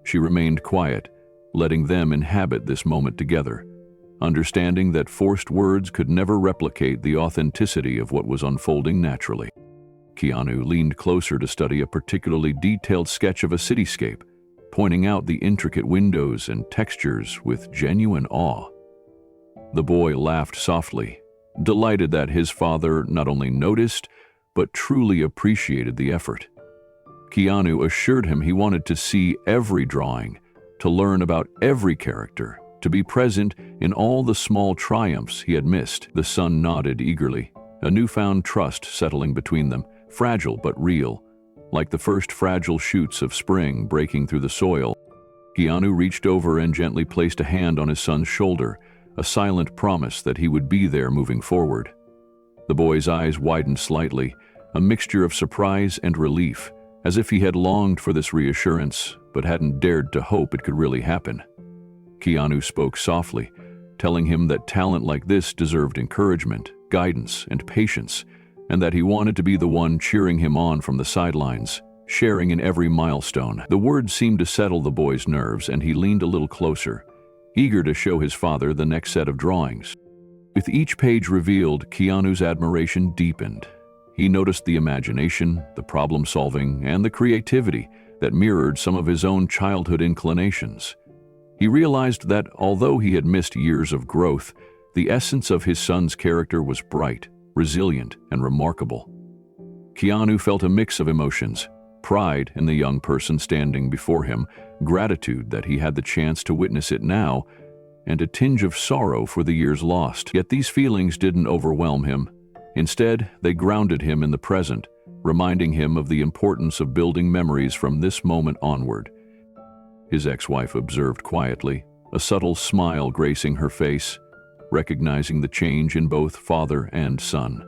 She remained quiet, letting them inhabit this moment together, understanding that forced words could never replicate the authenticity of what was unfolding naturally. Keanu leaned closer to study a particularly detailed sketch of a cityscape, pointing out the intricate windows and textures with genuine awe. The boy laughed softly, delighted that his father not only noticed, but truly appreciated the effort. Keanu assured him he wanted to see every drawing, to learn about every character, to be present in all the small triumphs he had missed. The son nodded eagerly, a newfound trust settling between them, fragile but real, like the first fragile shoots of spring breaking through the soil. Keanu reached over and gently placed a hand on his son's shoulder, a silent promise that he would be there moving forward. The boy's eyes widened slightly, a mixture of surprise and relief, as if he had longed for this reassurance, but hadn't dared to hope it could really happen. Keanu spoke softly, telling him that talent like this deserved encouragement, guidance, and patience, and that he wanted to be the one cheering him on from the sidelines, sharing in every milestone. The words seemed to settle the boy's nerves, and he leaned a little closer, eager to show his father the next set of drawings. With each page revealed, Keanu's admiration deepened. He noticed the imagination, the problem-solving, and the creativity that mirrored some of his own childhood inclinations. He realized that although he had missed years of growth, the essence of his son's character was bright, resilient, and remarkable. Keanu felt a mix of emotions: pride in the young person standing before him, gratitude that he had the chance to witness it now, and a tinge of sorrow for the years lost. Yet these feelings didn't overwhelm him. Instead, they grounded him in the present, reminding him of the importance of building memories from this moment onward. His ex-wife observed quietly, a subtle smile gracing her face, recognizing the change in both father and son.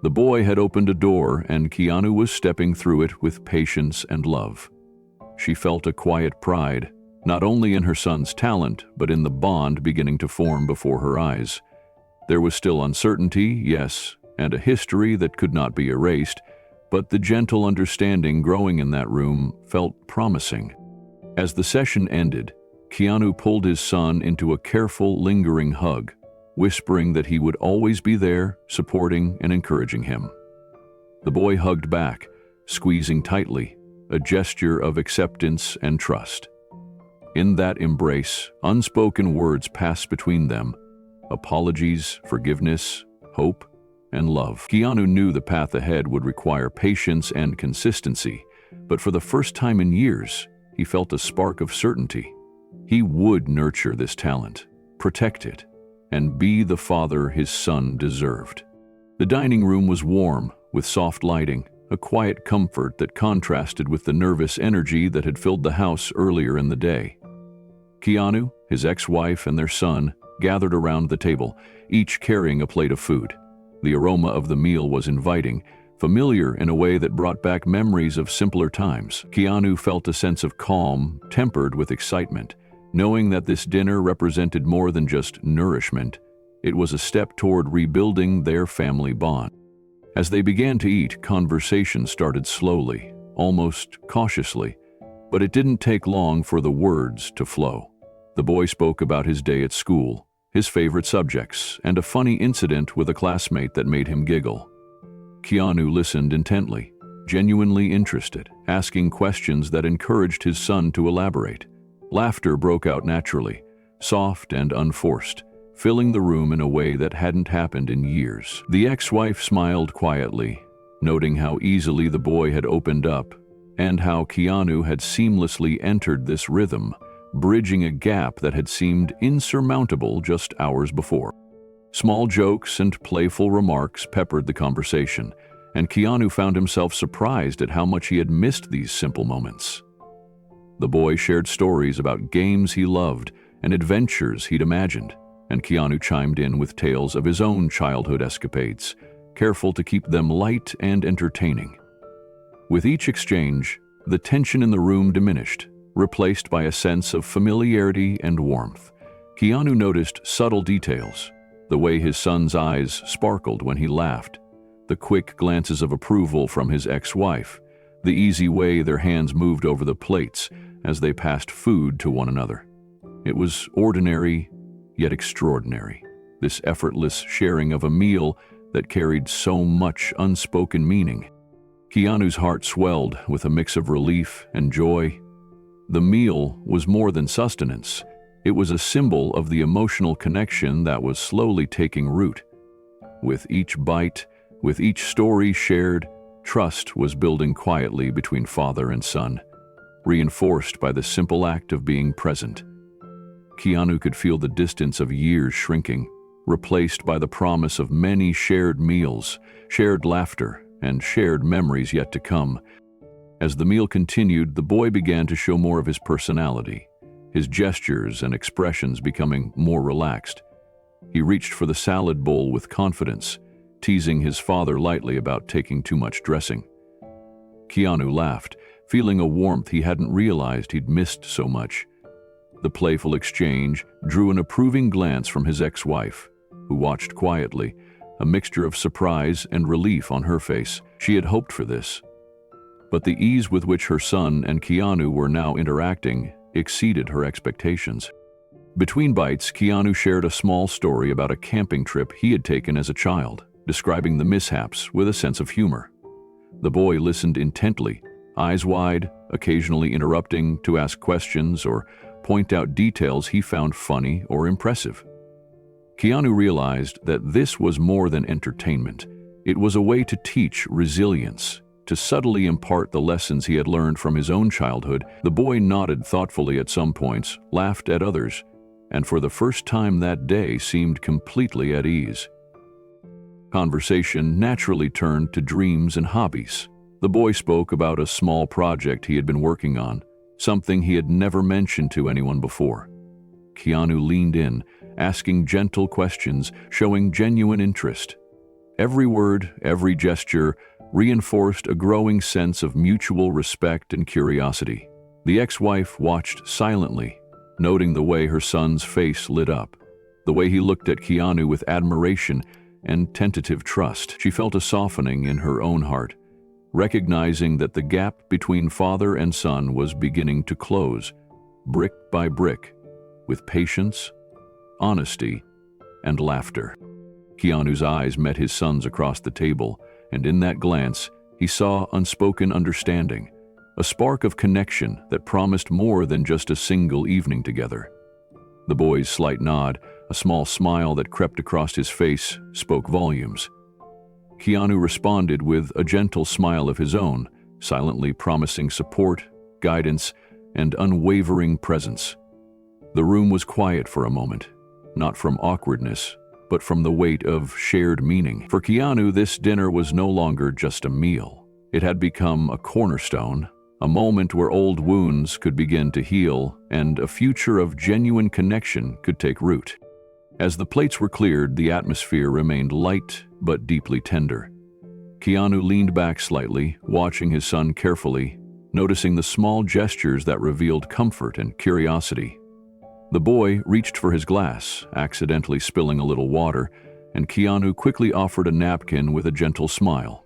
The boy had opened a door, and Keanu was stepping through it with patience and love. She felt a quiet pride, not only in her son's talent, but in the bond beginning to form before her eyes. There was still uncertainty, yes, and a history that could not be erased, but the gentle understanding growing in that room felt promising. As the session ended, Keanu pulled his son into a careful, lingering hug, whispering that he would always be there, supporting and encouraging him. The boy hugged back, squeezing tightly, a gesture of acceptance and trust. In that embrace, unspoken words passed between them: apologies, forgiveness, hope, and love. Keanu knew the path ahead would require patience and consistency, but for the first time in years, he felt a spark of certainty. He would nurture this talent, protect it, and be the father his son deserved. The dining room was warm, with soft lighting, a quiet comfort that contrasted with the nervous energy that had filled the house earlier in the day. Keanu, his ex-wife, and their son gathered around the table, each carrying a plate of food. The aroma of the meal was inviting, familiar in a way that brought back memories of simpler times. Keanu felt a sense of calm, tempered with excitement, knowing that this dinner represented more than just nourishment. It was a step toward rebuilding their family bond. As they began to eat, conversation started slowly, almost cautiously, but it didn't take long for the words to flow. The boy spoke about his day at school, his favorite subjects, and a funny incident with a classmate that made him giggle. Keanu listened intently, genuinely interested, asking questions that encouraged his son to elaborate. Laughter broke out naturally, soft and unforced, filling the room in a way that hadn't happened in years. The ex-wife smiled quietly, noting how easily the boy had opened up and how Keanu had seamlessly entered this rhythm, bridging a gap that had seemed insurmountable just hours before. Small jokes and playful remarks peppered the conversation, and Keanu found himself surprised at how much he had missed these simple moments. The boy shared stories about games he loved and adventures he'd imagined, and Keanu chimed in with tales of his own childhood escapades, careful to keep them light and entertaining. With each exchange, the tension in the room diminished, replaced by a sense of familiarity and warmth. Keanu noticed subtle details, the way his son's eyes sparkled when he laughed, the quick glances of approval from his ex-wife, the easy way their hands moved over the plates as they passed food to one another. It was ordinary, yet extraordinary, this effortless sharing of a meal that carried so much unspoken meaning. Keanu's heart swelled with a mix of relief and joy. The meal was more than sustenance. It was a symbol of the emotional connection that was slowly taking root. With each bite, with each story shared, trust was building quietly between father and son, reinforced by the simple act of being present. Keanu could feel the distance of years shrinking, replaced by the promise of many shared meals, shared laughter, and shared memories yet to come. As the meal continued, the boy began to show more of his personality, his gestures and expressions becoming more relaxed. He reached for the salad bowl with confidence, teasing his father lightly about taking too much dressing. Keanu laughed, feeling a warmth he hadn't realized he'd missed so much. The playful exchange drew an approving glance from his ex-wife, who watched quietly, a mixture of surprise and relief on her face. She had hoped for this. But the ease with which her son and Keanu were now interacting exceeded her expectations. Between bites, Keanu shared a small story about a camping trip he had taken as a child, describing the mishaps with a sense of humor. The boy listened intently, eyes wide, occasionally interrupting to ask questions or point out details he found funny or impressive. Keanu realized that this was more than entertainment. It was a way to teach resilience, to subtly impart the lessons he had learned from his own childhood. The boy nodded thoughtfully at some points, laughed at others, and for the first time that day seemed completely at ease. Conversation naturally turned to dreams and hobbies. The boy spoke about a small project he had been working on, something he had never mentioned to anyone before. Keanu leaned in, asking gentle questions, showing genuine interest. Every word, every gesture reinforced a growing sense of mutual respect and curiosity. The ex-wife watched silently, noting the way her son's face lit up, the way he looked at Keanu with admiration and tentative trust. She felt a softening in her own heart, recognizing that the gap between father and son was beginning to close, brick by brick, with patience, honesty, and laughter. Keanu's eyes met his son's across the table, and in that glance, he saw unspoken understanding, a spark of connection that promised more than just a single evening together. The boy's slight nod, a small smile that crept across his face, spoke volumes. Keanu responded with a gentle smile of his own, silently promising support, guidance, and unwavering presence. The room was quiet for a moment, not from awkwardness, but from the weight of shared meaning. For Keanu, this dinner was no longer just a meal. It had become a cornerstone, a moment where old wounds could begin to heal and a future of genuine connection could take root. As the plates were cleared, the atmosphere remained light but deeply tender. Keanu leaned back slightly, watching his son carefully, noticing the small gestures that revealed comfort and curiosity. The boy reached for his glass, accidentally spilling a little water, and Keanu quickly offered a napkin with a gentle smile.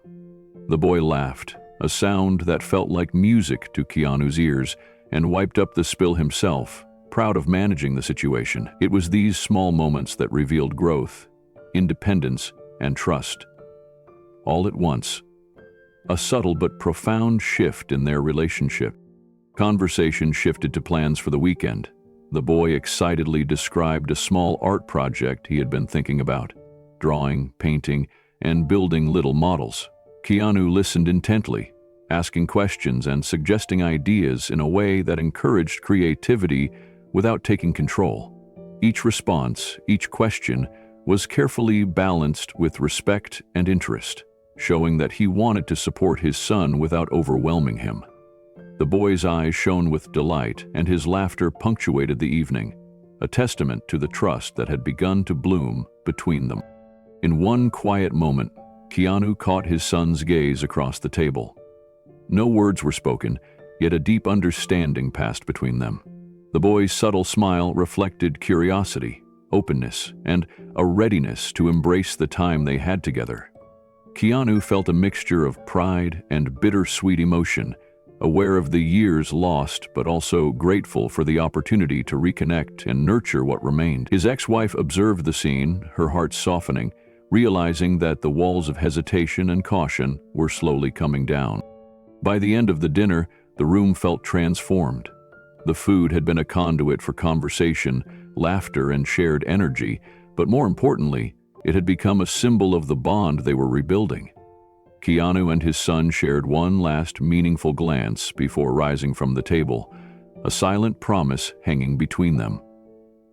The boy laughed, a sound that felt like music to Keanu's ears, and wiped up the spill himself, proud of managing the situation. It was these small moments that revealed growth, independence, and trust. all at once. A subtle but profound shift in their relationship. Conversation shifted to plans for the weekend. The boy excitedly described a small art project he had been thinking about, drawing, painting, and building little models. Keanu listened intently, asking questions and suggesting ideas in a way that encouraged creativity without taking control. Each response, each question, was carefully balanced with respect and interest, showing that he wanted to support his son without overwhelming him. The boy's eyes shone with delight, and his laughter punctuated the evening, a testament to the trust that had begun to bloom between them. In one quiet moment, Keanu caught his son's gaze across the table. No words were spoken, yet a deep understanding passed between them. The boy's subtle smile reflected curiosity, openness, and a readiness to embrace the time they had together. Keanu felt a mixture of pride and bittersweet emotion, aware of the years lost but also grateful for the opportunity to reconnect and nurture what remained. His ex-wife observed the scene, her heart softening, realizing that the walls of hesitation and caution were slowly coming down. By the end of the dinner, the room felt transformed. The food had been a conduit for conversation, laughter, and shared energy, but more importantly, it had become a symbol of the bond they were rebuilding. Keanu and his son shared one last meaningful glance before rising from the table, a silent promise hanging between them.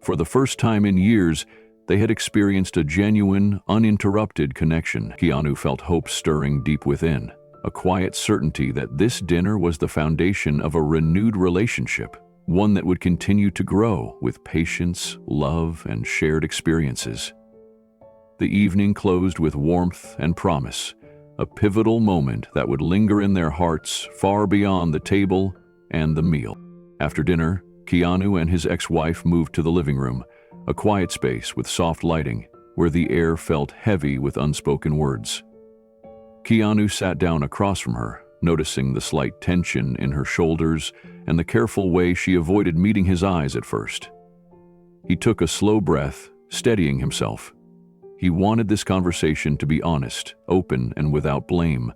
For the first time in years, they had experienced a genuine, uninterrupted connection. Keanu felt hope stirring deep within, a quiet certainty that this dinner was the foundation of a renewed relationship, one that would continue to grow with patience, love, and shared experiences. The evening closed with warmth and promise, a pivotal moment that would linger in their hearts far beyond the table and the meal. After dinner, Keanu and his ex-wife moved to the living room, a quiet space with soft lighting, where the air felt heavy with unspoken words. Keanu sat down across from her, noticing the slight tension in her shoulders and the careful way she avoided meeting his eyes at first. He took a slow breath, steadying himself. He wanted this conversation to be honest, open, and without blame,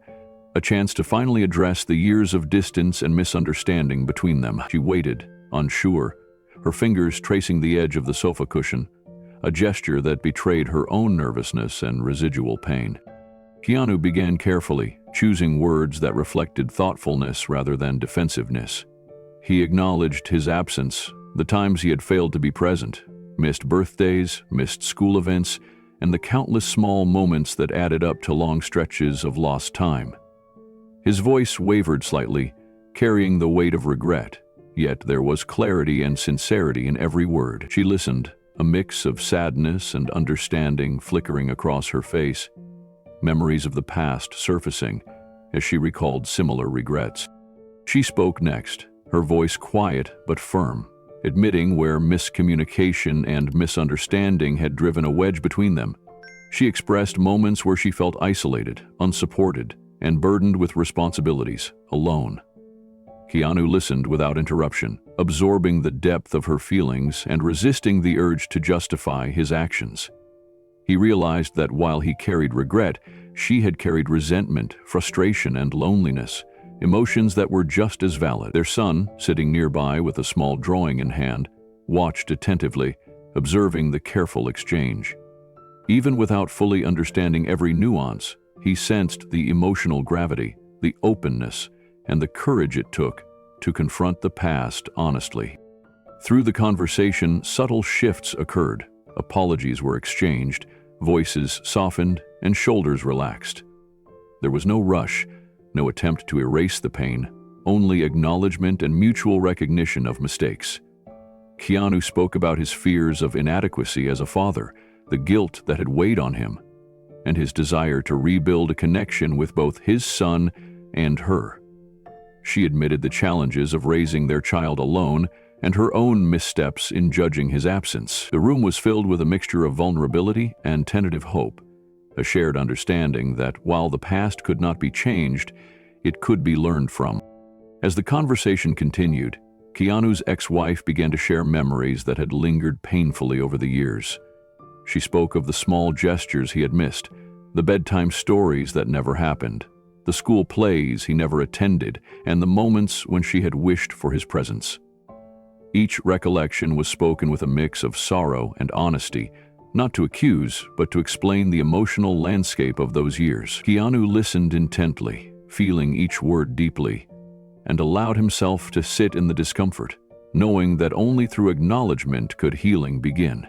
a chance to finally address the years of distance and misunderstanding between them. She waited, unsure, her fingers tracing the edge of the sofa cushion, a gesture that betrayed her own nervousness and residual pain. Keanu began carefully, choosing words that reflected thoughtfulness rather than defensiveness. He acknowledged his absence, the times he had failed to be present, missed birthdays, missed school events, and the countless small moments that added up to long stretches of lost time. His voice wavered slightly, carrying the weight of regret, yet there was clarity and sincerity in every word. She listened, a mix of sadness and understanding flickering across her face, memories of the past surfacing as she recalled similar regrets. She spoke next, her voice quiet but firm, admitting where miscommunication and misunderstanding had driven a wedge between them. She expressed moments where she felt isolated, unsupported, and burdened with responsibilities, alone. Keanu listened without interruption, absorbing the depth of her feelings and resisting the urge to justify his actions. He realized that while he carried regret, she had carried resentment, frustration, and loneliness, emotions that were just as valid. Their son, sitting nearby with a small drawing in hand, watched attentively, observing the careful exchange. Even without fully understanding every nuance, he sensed the emotional gravity, the openness, and the courage it took to confront the past honestly. Through the conversation, subtle shifts occurred. Apologies were exchanged, voices softened, and shoulders relaxed. There was no rush, no attempt to erase the pain, only acknowledgement and mutual recognition of mistakes. Keanu spoke about his fears of inadequacy as a father, the guilt that had weighed on him, and his desire to rebuild a connection with both his son and her. She admitted the challenges of raising their child alone and her own missteps in judging his absence. The room was filled with a mixture of vulnerability and tentative hope, a shared understanding that while the past could not be changed, it could be learned from. As the conversation continued, Keanu's ex-wife began to share memories that had lingered painfully over the years. She spoke of the small gestures he had missed, The bedtime stories that never happened, the school plays he never attended, and the moments when she had wished for his presence. Each recollection was spoken with a mix of sorrow and honesty, not to accuse, but to explain the emotional landscape of those years. Keanu listened intently, feeling each word deeply, and allowed himself to sit in the discomfort, knowing that only through acknowledgement could healing begin.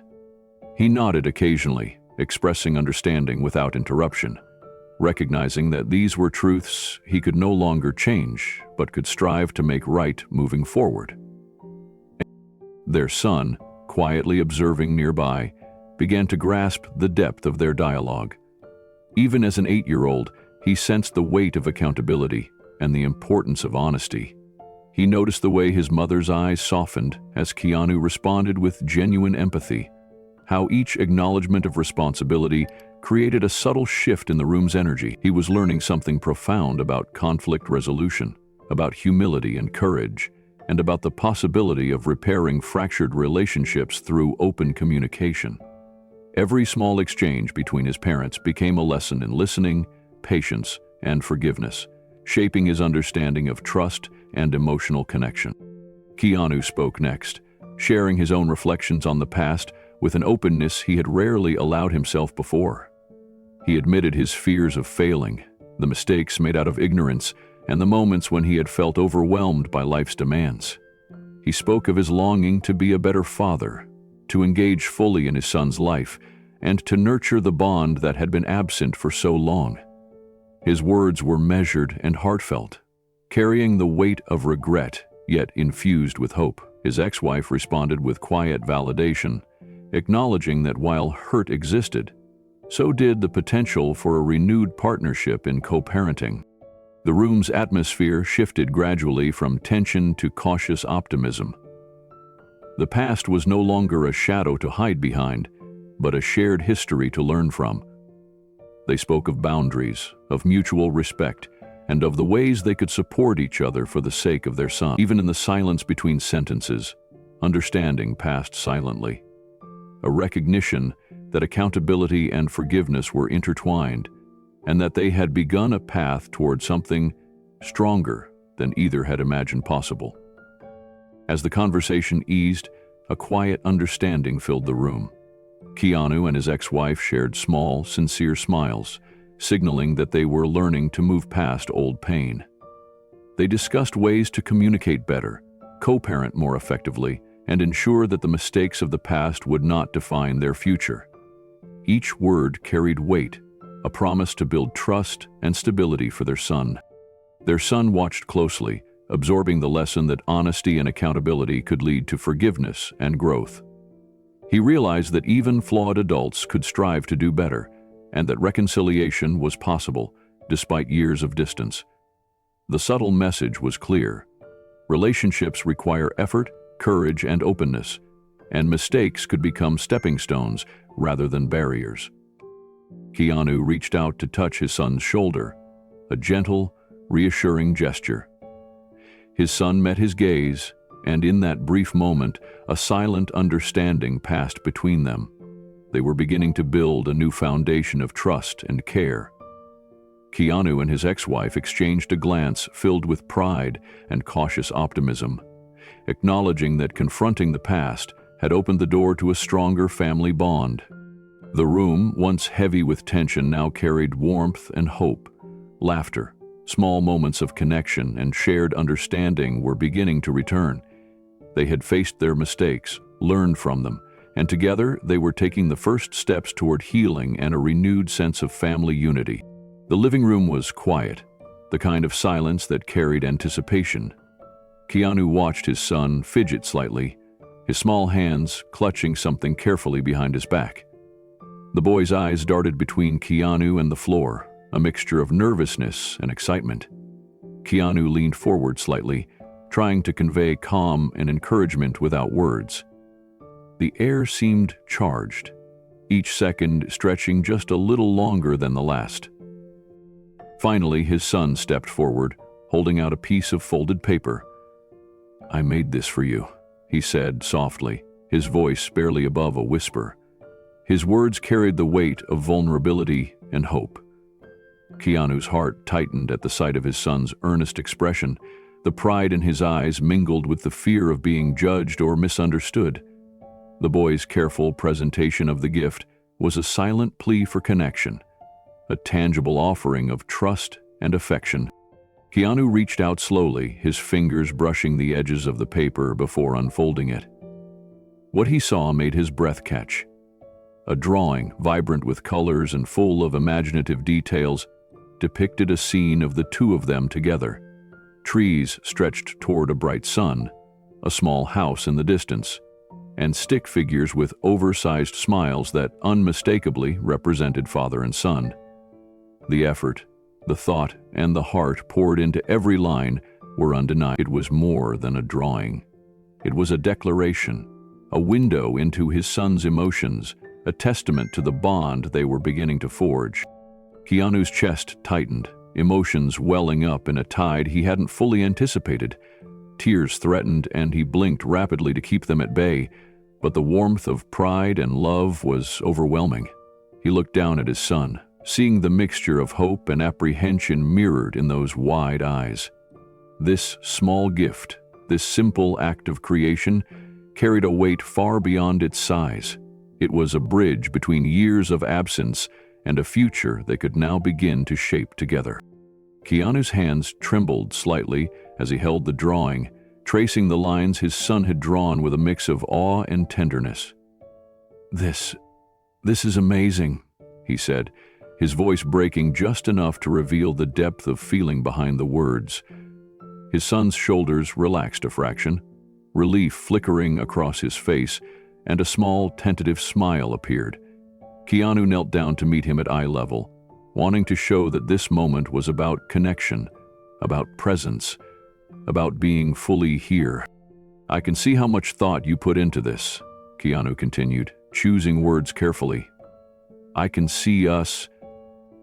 He nodded occasionally, expressing understanding without interruption, recognizing that these were truths he could no longer change, but could strive to make right moving forward. Their son, quietly observing nearby, began to grasp the depth of their dialogue. Even as an 8-year-old, he sensed the weight of accountability and the importance of honesty. He noticed the way his mother's eyes softened as Keanu responded with genuine empathy, how each acknowledgement of responsibility created a subtle shift in the room's energy. He was learning something profound about conflict resolution, about humility and courage, and about the possibility of repairing fractured relationships through open communication. Every small exchange between his parents became a lesson in listening, patience, and forgiveness, shaping his understanding of trust and emotional connection. Keanu spoke next, sharing his own reflections on the past with an openness he had rarely allowed himself before. He admitted his fears of failing, the mistakes made out of ignorance, and the moments when he had felt overwhelmed by life's demands. He spoke of his longing to be a better father, to engage fully in his son's life, and to nurture the bond that had been absent for so long. His words were measured and heartfelt, carrying the weight of regret, yet infused with hope. His ex-wife responded with quiet validation, acknowledging that while hurt existed, so did the potential for a renewed partnership in co-parenting. The room's atmosphere shifted gradually from tension to cautious optimism. The past was no longer a shadow to hide behind, but a shared history to learn from. They spoke of boundaries, of mutual respect, and of the ways they could support each other for the sake of their son. Even in the silence between sentences, understanding passed silently. A recognition that accountability and forgiveness were intertwined, and that they had begun a path toward something stronger than either had imagined possible. As the conversation eased, a quiet understanding filled the room. Keanu and his ex-wife shared small, sincere smiles, signaling that they were learning to move past old pain. They discussed ways to communicate better, co-parent more effectively, and ensure that the mistakes of the past would not define their future. Each word carried weight, a promise to build trust and stability for their son. Their son watched closely, absorbing the lesson that honesty and accountability could lead to forgiveness and growth. He realized that even flawed adults could strive to do better, and that reconciliation was possible despite years of distance. The subtle message was clear. Relationships require effort, courage, and openness, and mistakes could become stepping stones rather than barriers. Keanu reached out to touch his son's shoulder, a gentle, reassuring gesture. His son met his gaze, and in that brief moment, a silent understanding passed between them. They were beginning to build a new foundation of trust and care. Keanu and his ex-wife exchanged a glance filled with pride and cautious optimism, acknowledging that confronting the past had opened the door to a stronger family bond. The room, once heavy with tension, now carried warmth and hope. Laughter, small moments of connection, and shared understanding were beginning to return. They had faced their mistakes, learned from them, and together they were taking the first steps toward healing and a renewed sense of family unity. The living room was quiet, the kind of silence that carried anticipation. Keanu watched his son fidget slightly, his small hands clutching something carefully behind his back. The boy's eyes darted between Keanu and the floor, a mixture of nervousness and excitement. Keanu leaned forward slightly, trying to convey calm and encouragement without words. The air seemed charged, each second stretching just a little longer than the last. Finally, his son stepped forward, holding out a piece of folded paper. "I made this for you," he said softly, his voice barely above a whisper. His words carried the weight of vulnerability and hope. Keanu's heart tightened at the sight of his son's earnest expression. The pride in his eyes mingled with the fear of being judged or misunderstood. The boy's careful presentation of the gift was a silent plea for connection, a tangible offering of trust and affection. Keanu reached out slowly, his fingers brushing the edges of the paper before unfolding it. What he saw made his breath catch. A drawing, vibrant with colors and full of imaginative details, depicted a scene of the two of them together. Trees stretched toward a bright sun, a small house in the distance, and stick figures with oversized smiles that unmistakably represented father and son. The effort, the thought, and the heart poured into every line were undeniable. It was more than a drawing. It was a declaration, a window into his son's emotions, a testament to the bond they were beginning to forge. Keanu's chest tightened, emotions welling up in a tide he hadn't fully anticipated. Tears threatened, and he blinked rapidly to keep them at bay, but the warmth of pride and love was overwhelming. He looked down at his son, seeing the mixture of hope and apprehension mirrored in those wide eyes. This small gift, this simple act of creation, carried a weight far beyond its size. It was a bridge between years of absence and a future they could now begin to shape together. Keanu's hands trembled slightly as he held the drawing, tracing the lines his son had drawn with a mix of awe and tenderness. This is amazing," he said, his voice breaking just enough to reveal the depth of feeling behind the words. His son's shoulders relaxed a fraction, relief flickering across his face, and a small, tentative smile appeared. Keanu knelt down to meet him at eye level, wanting to show that this moment was about connection, about presence, about being fully here. "I can see how much thought you put into this," Keanu continued, choosing words carefully. "I can see us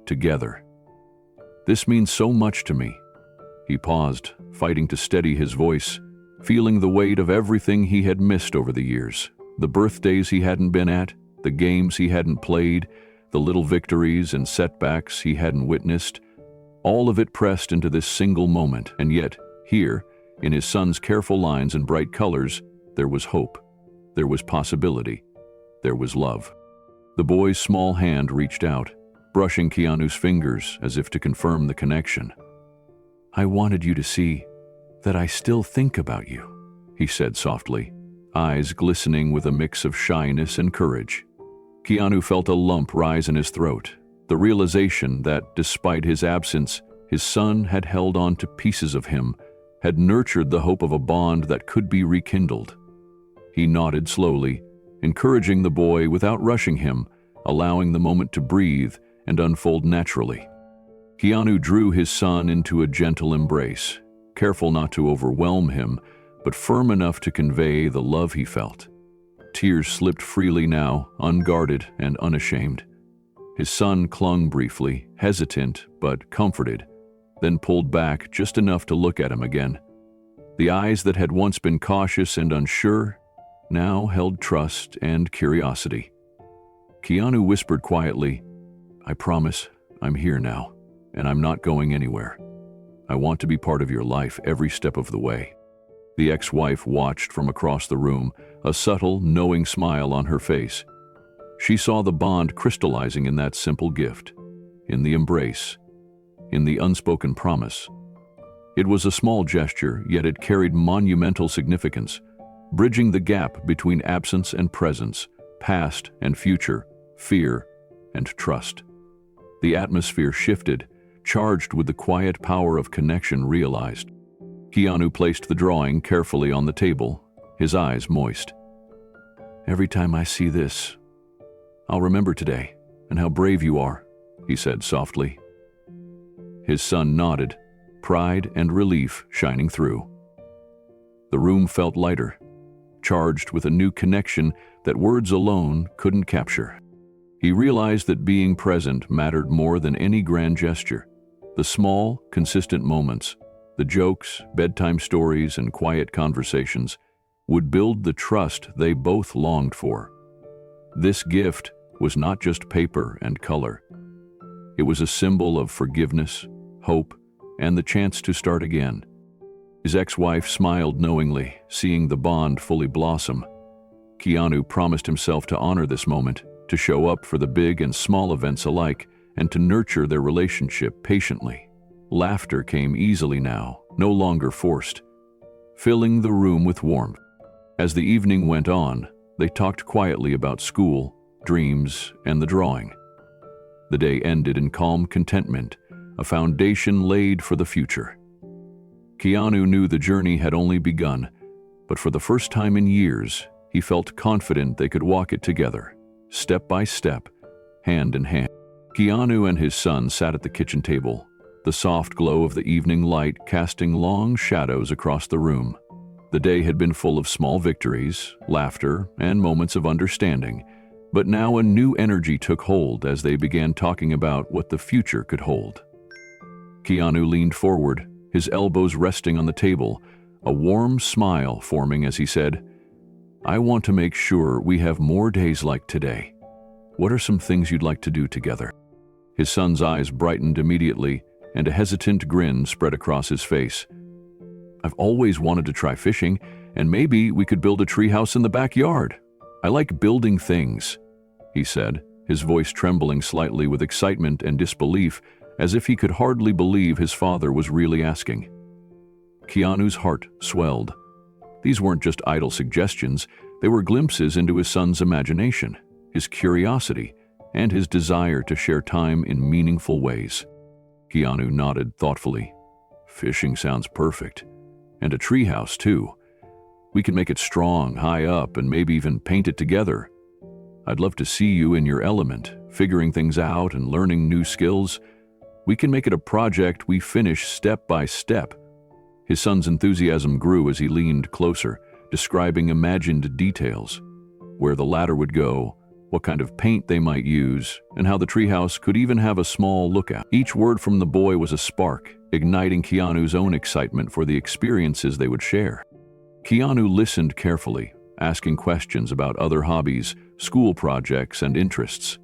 together. This means so much to me." He paused, fighting to steady his voice, feeling the weight of everything he had missed over the years. The birthdays he hadn't been at, the games he hadn't played, the little victories and setbacks he hadn't witnessed. All of it pressed into this single moment, and yet, here, in his son's careful lines and bright colors, there was hope. There was possibility. There was love. The boy's small hand reached out, brushing Keanu's fingers as if to confirm the connection. "I wanted you to see that I still think about you," he said softly, eyes glistening with a mix of shyness and courage. Keanu felt a lump rise in his throat, the realization that, despite his absence, his son had held on to pieces of him, had nurtured the hope of a bond that could be rekindled. He nodded slowly, encouraging the boy without rushing him, allowing the moment to breathe and unfold naturally. Keanu drew his son into a gentle embrace, careful not to overwhelm him, but firm enough to convey the love he felt. Tears slipped freely now, unguarded and unashamed. His son clung briefly, hesitant but comforted, then pulled back just enough to look at him again. The eyes that had once been cautious and unsure now held trust and curiosity. Keanu whispered quietly, "I promise I'm here now, and I'm not going anywhere. I want to be part of your life every step of the way." The ex-wife watched from across the room, a subtle, knowing smile on her face. She saw the bond crystallizing in that simple gift, in the embrace, in the unspoken promise. It was a small gesture, yet it carried monumental significance, bridging the gap between absence and presence, past and future, fear and trust. The atmosphere shifted, charged with the quiet power of connection realized. Keanu placed the drawing carefully on the table, his eyes moist. "Every time I see this, I'll remember today and how brave you are," he said softly. His son nodded, pride and relief shining through. The room felt lighter, charged with a new connection that words alone couldn't capture. He realized that being present mattered more than any grand gesture. The small, consistent moments, the jokes, bedtime stories, and quiet conversations would build the trust they both longed for. This gift was not just paper and color. It was a symbol of forgiveness, hope, and the chance to start again. His ex-wife smiled knowingly, seeing the bond fully blossom. Keanu promised himself to honor this moment, to show up for the big and small events alike, and to nurture their relationship patiently. Laughter came easily now, no longer forced, filling the room with warmth. As the evening went on, they talked quietly about school, dreams, and the drawing. The day ended in calm contentment, a foundation laid for the future. Keanu knew the journey had only begun, but for the first time in years, he felt confident they could walk it together, step by step, hand in hand. Keanu and his son sat at the kitchen table, the soft glow of the evening light casting long shadows across the room. The day had been full of small victories, laughter, and moments of understanding, but now a new energy took hold as they began talking about what the future could hold. Keanu leaned forward, his elbows resting on the table, a warm smile forming as he said, "I want to make sure we have more days like today. What are some things you'd like to do together?" His son's eyes brightened immediately, and a hesitant grin spread across his face. "I've always wanted to try fishing, and maybe we could build a treehouse in the backyard. I like building things," he said, his voice trembling slightly with excitement and disbelief, as if he could hardly believe his father was really asking. Keanu's heart swelled. These weren't just idle suggestions, they were glimpses into his son's imagination, his curiosity, and his desire to share time in meaningful ways. Keanu nodded thoughtfully. "Fishing sounds perfect. And a treehouse, too. We can make it strong, high up, and maybe even paint it together. I'd love to see you in your element, figuring things out and learning new skills. We can make it a project we finish step by step." His son's enthusiasm grew as he leaned closer, describing imagined details, where the ladder would go, what kind of paint they might use, and how the treehouse could even have a small lookout. Each word from the boy was a spark, igniting Keanu's own excitement for the experiences they would share. Keanu listened carefully, asking questions about other hobbies, school projects, and interests.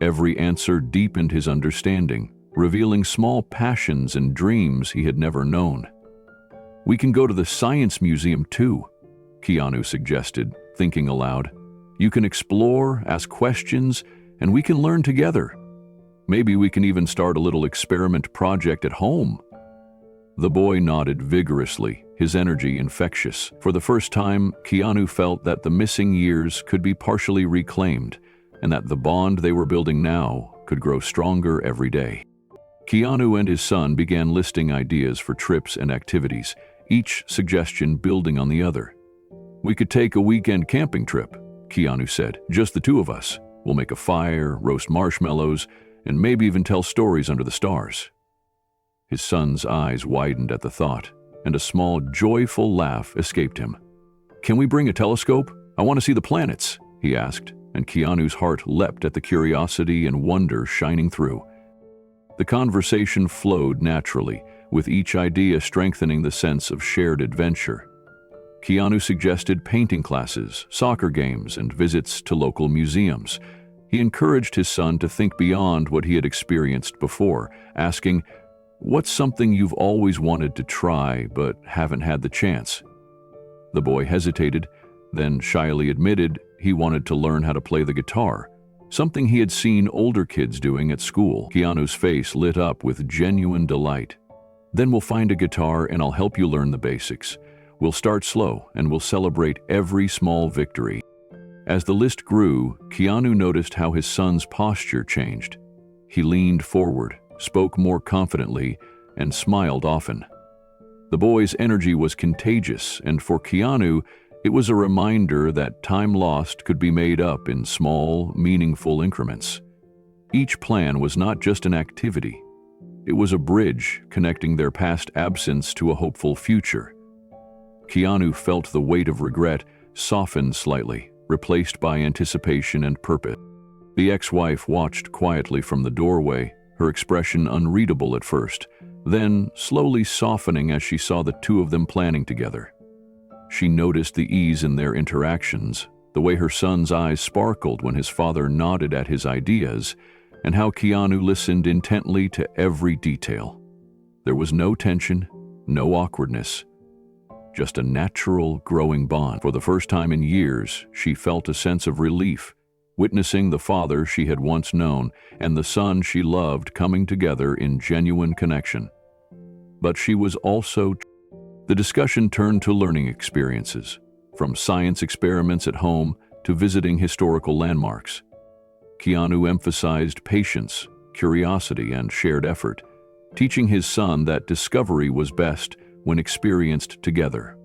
Every answer deepened his understanding, revealing small passions and dreams he had never known. "We can go to the science museum too," Keanu suggested, thinking aloud. "You can explore, ask questions, and we can learn together. Maybe we can even start a little experiment project at home." The boy nodded vigorously, his energy infectious. For the first time, Keanu felt that the missing years could be partially reclaimed, and that the bond they were building now could grow stronger every day. Keanu and his son began listing ideas for trips and activities, each suggestion building on the other. "We could take a weekend camping trip," Keanu said. "Just the two of us. We'll make a fire, roast marshmallows, and maybe even tell stories under the stars." His son's eyes widened at the thought, and a small, joyful laugh escaped him. "Can we bring a telescope? I want to see the planets," he asked, and Keanu's heart leapt at the curiosity and wonder shining through. The conversation flowed naturally, with each idea strengthening the sense of shared adventure. Keanu suggested painting classes, soccer games, and visits to local museums. He encouraged his son to think beyond what he had experienced before, asking, "What's something you've always wanted to try but haven't had the chance?" The boy hesitated, then shyly admitted he wanted to learn how to play the guitar, something he had seen older kids doing at school. Keanu's face lit up with genuine delight. "Then we'll find a guitar and I'll help you learn the basics. We'll start slow and we'll celebrate every small victory." As the list grew, Keanu noticed how his son's posture changed. He leaned forward, spoke more confidently, and smiled often. The boy's energy was contagious, and for Keanu, it was a reminder that time lost could be made up in small, meaningful increments. Each plan was not just an activity. It was a bridge connecting their past absence to a hopeful future. Keanu felt the weight of regret soften slightly, replaced by anticipation and purpose. The ex-wife watched quietly from the doorway, her expression unreadable at first, then slowly softening as she saw the two of them planning together. She noticed the ease in their interactions, the way her son's eyes sparkled when his father nodded at his ideas, and how Keanu listened intently to every detail. There was no tension, no awkwardness, just a natural, growing bond. For the first time in years, she felt a sense of relief, witnessing the father she had once known and the son she loved coming together in genuine connection. But she was also... The discussion turned to learning experiences, from science experiments at home to visiting historical landmarks. Keanu emphasized patience, curiosity, and shared effort, teaching his son that discovery was best when experienced together.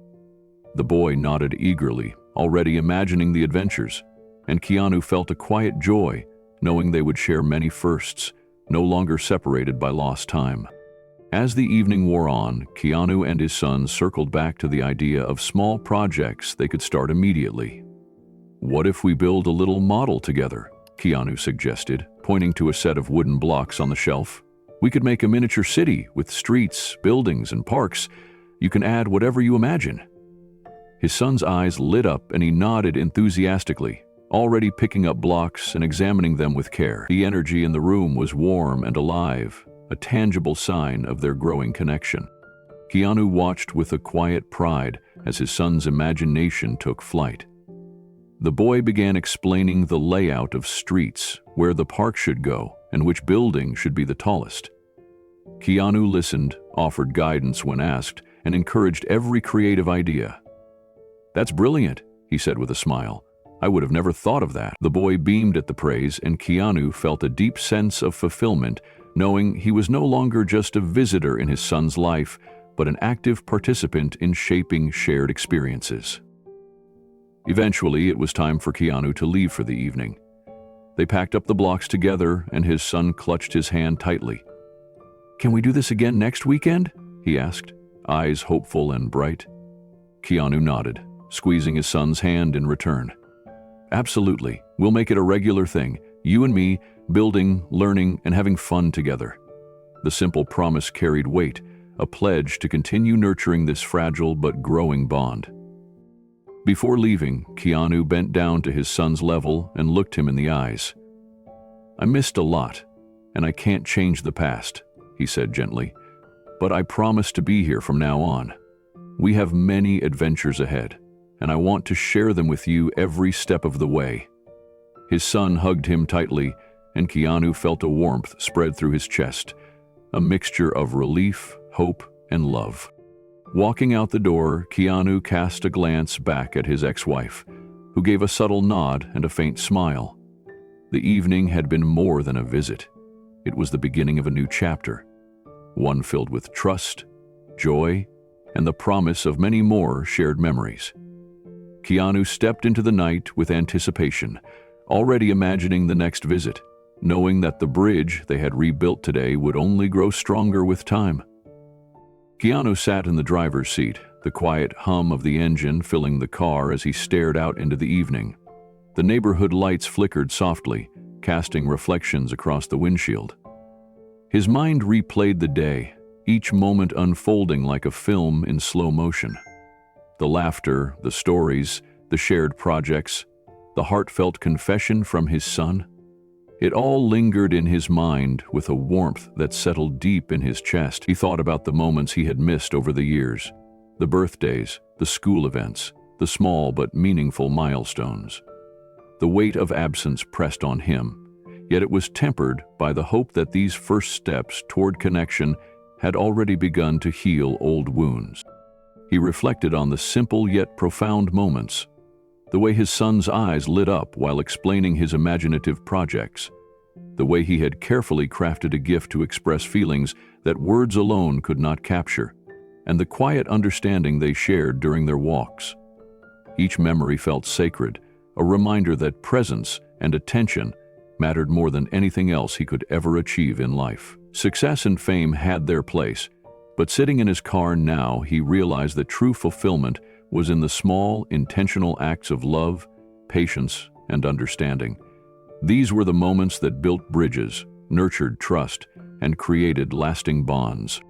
The boy nodded eagerly, already imagining the adventures, and Keanu felt a quiet joy, knowing they would share many firsts, no longer separated by lost time. As the evening wore on, Keanu and his son circled back to the idea of small projects they could start immediately. "What if we build a little model together?" Keanu suggested, pointing to a set of wooden blocks on the shelf. "We could make a miniature city with streets, buildings, and parks. You can add whatever you imagine." His son's eyes lit up and he nodded enthusiastically, already picking up blocks and examining them with care. The energy in the room was warm and alive, a tangible sign of their growing connection. Keanu watched with a quiet pride as his son's imagination took flight. The boy began explaining the layout of streets, where the park should go, and which building should be the tallest. Keanu listened, offered guidance when asked, and encouraged every creative idea. "That's brilliant," he said with a smile. "I would have never thought of that." The boy beamed at the praise, and Keanu felt a deep sense of fulfillment, knowing he was no longer just a visitor in his son's life, but an active participant in shaping shared experiences. Eventually, it was time for Keanu to leave for the evening. They packed up the blocks together, and his son clutched his hand tightly. "Can we do this again next weekend?" he asked, eyes hopeful and bright. Keanu nodded, squeezing his son's hand in return. "Absolutely. We'll make it a regular thing, you and me, building, learning, and having fun together." The simple promise carried weight, a pledge to continue nurturing this fragile but growing bond. Before leaving, Keanu bent down to his son's level and looked him in the eyes. "I missed a lot, and I can't change the past," he said gently, "but I promise to be here from now on. We have many adventures ahead, and I want to share them with you every step of the way." His son hugged him tightly, and Keanu felt a warmth spread through his chest, a mixture of relief, hope, and love. Walking out the door, Keanu cast a glance back at his ex-wife, who gave a subtle nod and a faint smile. The evening had been more than a visit. It was the beginning of a new chapter, one filled with trust, joy, and the promise of many more shared memories. Keanu stepped into the night with anticipation, already imagining the next visit, knowing that the bridge they had rebuilt today would only grow stronger with time. Keanu sat in the driver's seat, the quiet hum of the engine filling the car as he stared out into the evening. The neighborhood lights flickered softly, casting reflections across the windshield. His mind replayed the day, each moment unfolding like a film in slow motion. The laughter, the stories, the shared projects, the heartfelt confession from his son. It all lingered in his mind with a warmth that settled deep in his chest. He thought about the moments he had missed over the years, the birthdays, the school events, the small but meaningful milestones. The weight of absence pressed on him, yet it was tempered by the hope that these first steps toward connection had already begun to heal old wounds. He reflected on the simple yet profound moments, the way his son's eyes lit up while explaining his imaginative projects, the way he had carefully crafted a gift to express feelings that words alone could not capture, and the quiet understanding they shared during their walks. Each memory felt sacred, a reminder that presence and attention mattered more than anything else he could ever achieve in life. Success and fame had their place, but sitting in his car now, he realized that true fulfillment was in the small, intentional acts of love, patience, and understanding. These were the moments that built bridges, nurtured trust, and created lasting bonds.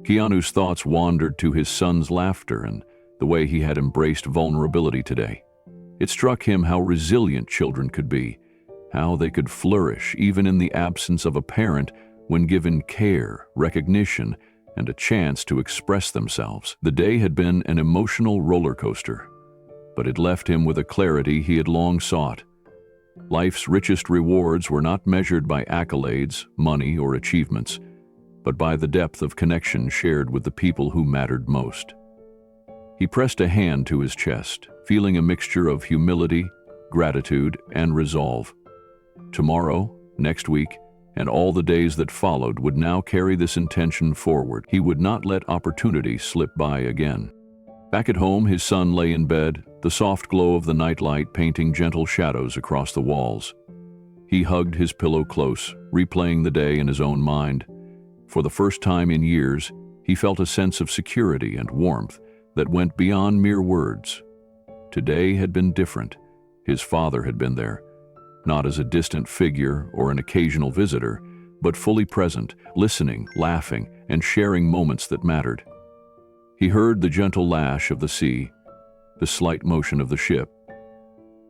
Keanu's thoughts wandered to his son's laughter and the way he had embraced vulnerability today. It struck him how resilient children could be, how they could flourish even in the absence of a parent when given care, recognition, and a chance to express themselves. The day had been an emotional roller coaster, but it left him with a clarity he had long sought. Life's richest rewards were not measured by accolades, money, or achievements, but by the depth of connection shared with the people who mattered most. He pressed a hand to his chest, feeling a mixture of humility, gratitude, and resolve. Tomorrow, next week, and all the days that followed would now carry this intention forward. He would not let opportunity slip by again. Back at home, his son lay in bed, the soft glow of the nightlight painting gentle shadows across the walls. He hugged his pillow close, replaying the day in his own mind. For the first time in years, he felt a sense of security and warmth that went beyond mere words. Today had been different. His father had been there, not as a distant figure or an occasional visitor, but fully present, listening, laughing, and sharing moments that mattered. He heard the gentle lash of the sea, the slight motion of the ship,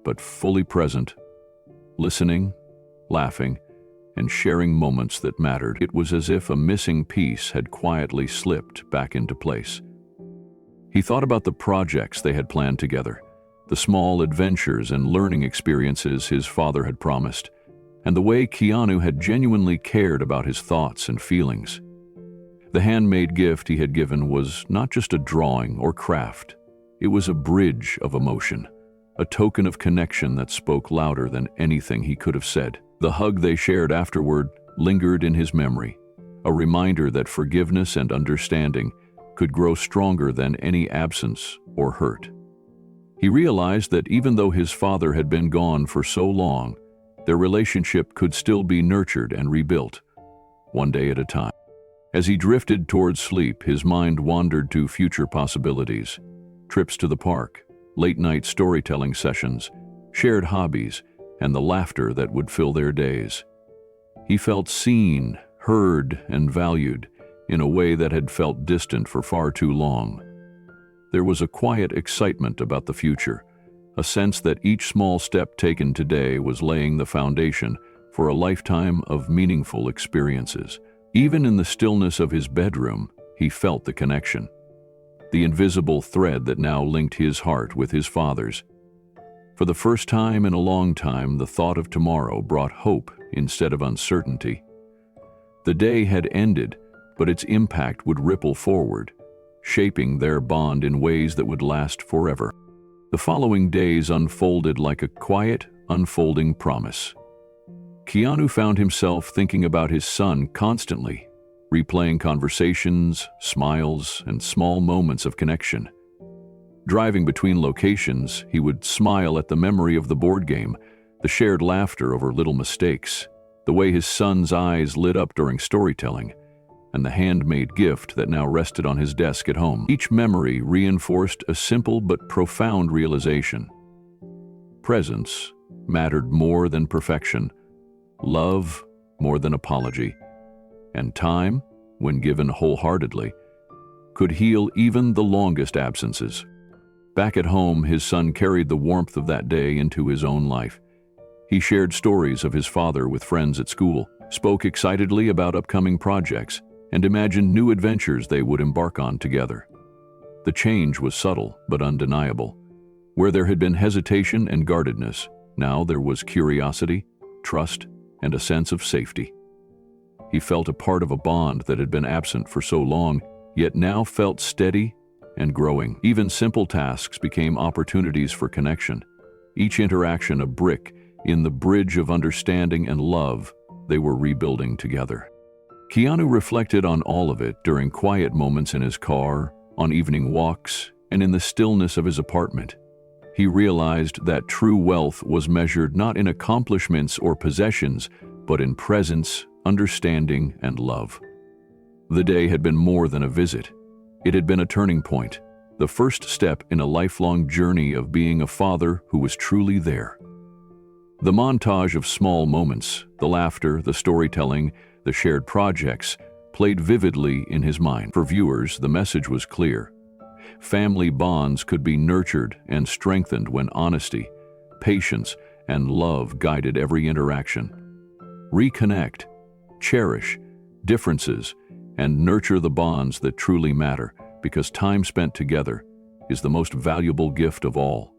but fully present, listening, laughing, and sharing moments that mattered. It was as if a missing piece had quietly slipped back into place. He thought about the projects they had planned together, the small adventures and learning experiences his father had promised, and the way Keanu had genuinely cared about his thoughts and feelings. The handmade gift he had given was not just a drawing or craft. It was a bridge of emotion, a token of connection that spoke louder than anything he could have said. The hug they shared afterward lingered in his memory, a reminder that forgiveness and understanding could grow stronger than any absence or hurt. He realized that even though his father had been gone for so long, their relationship could still be nurtured and rebuilt, one day at a time. As he drifted towards sleep, his mind wandered to future possibilities: trips to the park, late-night storytelling sessions, shared hobbies, and the laughter that would fill their days. He felt seen, heard, and valued in a way that had felt distant for far too long. There was a quiet excitement about the future, a sense that each small step taken today was laying the foundation for a lifetime of meaningful experiences. Even in the stillness of his bedroom, he felt the connection, the invisible thread that now linked his heart with his father's. For the first time in a long time, the thought of tomorrow brought hope instead of uncertainty. The day had ended, but its impact would ripple forward, shaping their bond in ways that would last forever. The following days unfolded like a quiet, unfolding promise. Keanu found himself thinking about his son constantly, replaying conversations, smiles, and small moments of connection. Driving between locations, he would smile at the memory of the board game, the shared laughter over little mistakes, the way his son's eyes lit up during storytelling, and the handmade gift that now rested on his desk at home. Each memory reinforced a simple but profound realization. Presence mattered more than perfection, love more than apology, and time, when given wholeheartedly, could heal even the longest absences. Back at home, his son carried the warmth of that day into his own life. He shared stories of his father with friends at school, spoke excitedly about upcoming projects, and imagined new adventures they would embark on together. The change was subtle but undeniable. Where there had been hesitation and guardedness, now there was curiosity, trust, and a sense of safety. He felt a part of a bond that had been absent for so long, yet now felt steady and growing. Even simple tasks became opportunities for connection, each interaction a brick in the bridge of understanding and love they were rebuilding together. Keanu reflected on all of it during quiet moments in his car, on evening walks, and in the stillness of his apartment. He realized that true wealth was measured not in accomplishments or possessions, but in presence, understanding, and love. The day had been more than a visit. It had been a turning point, the first step in a lifelong journey of being a father who was truly there. The montage of small moments, the laughter, the storytelling, the shared projects, played vividly in his mind. For viewers, the message was clear. Family bonds could be nurtured and strengthened when honesty, patience, and love guided every interaction. Reconnect, cherish differences, and nurture the bonds that truly matter, because time spent together is the most valuable gift of all.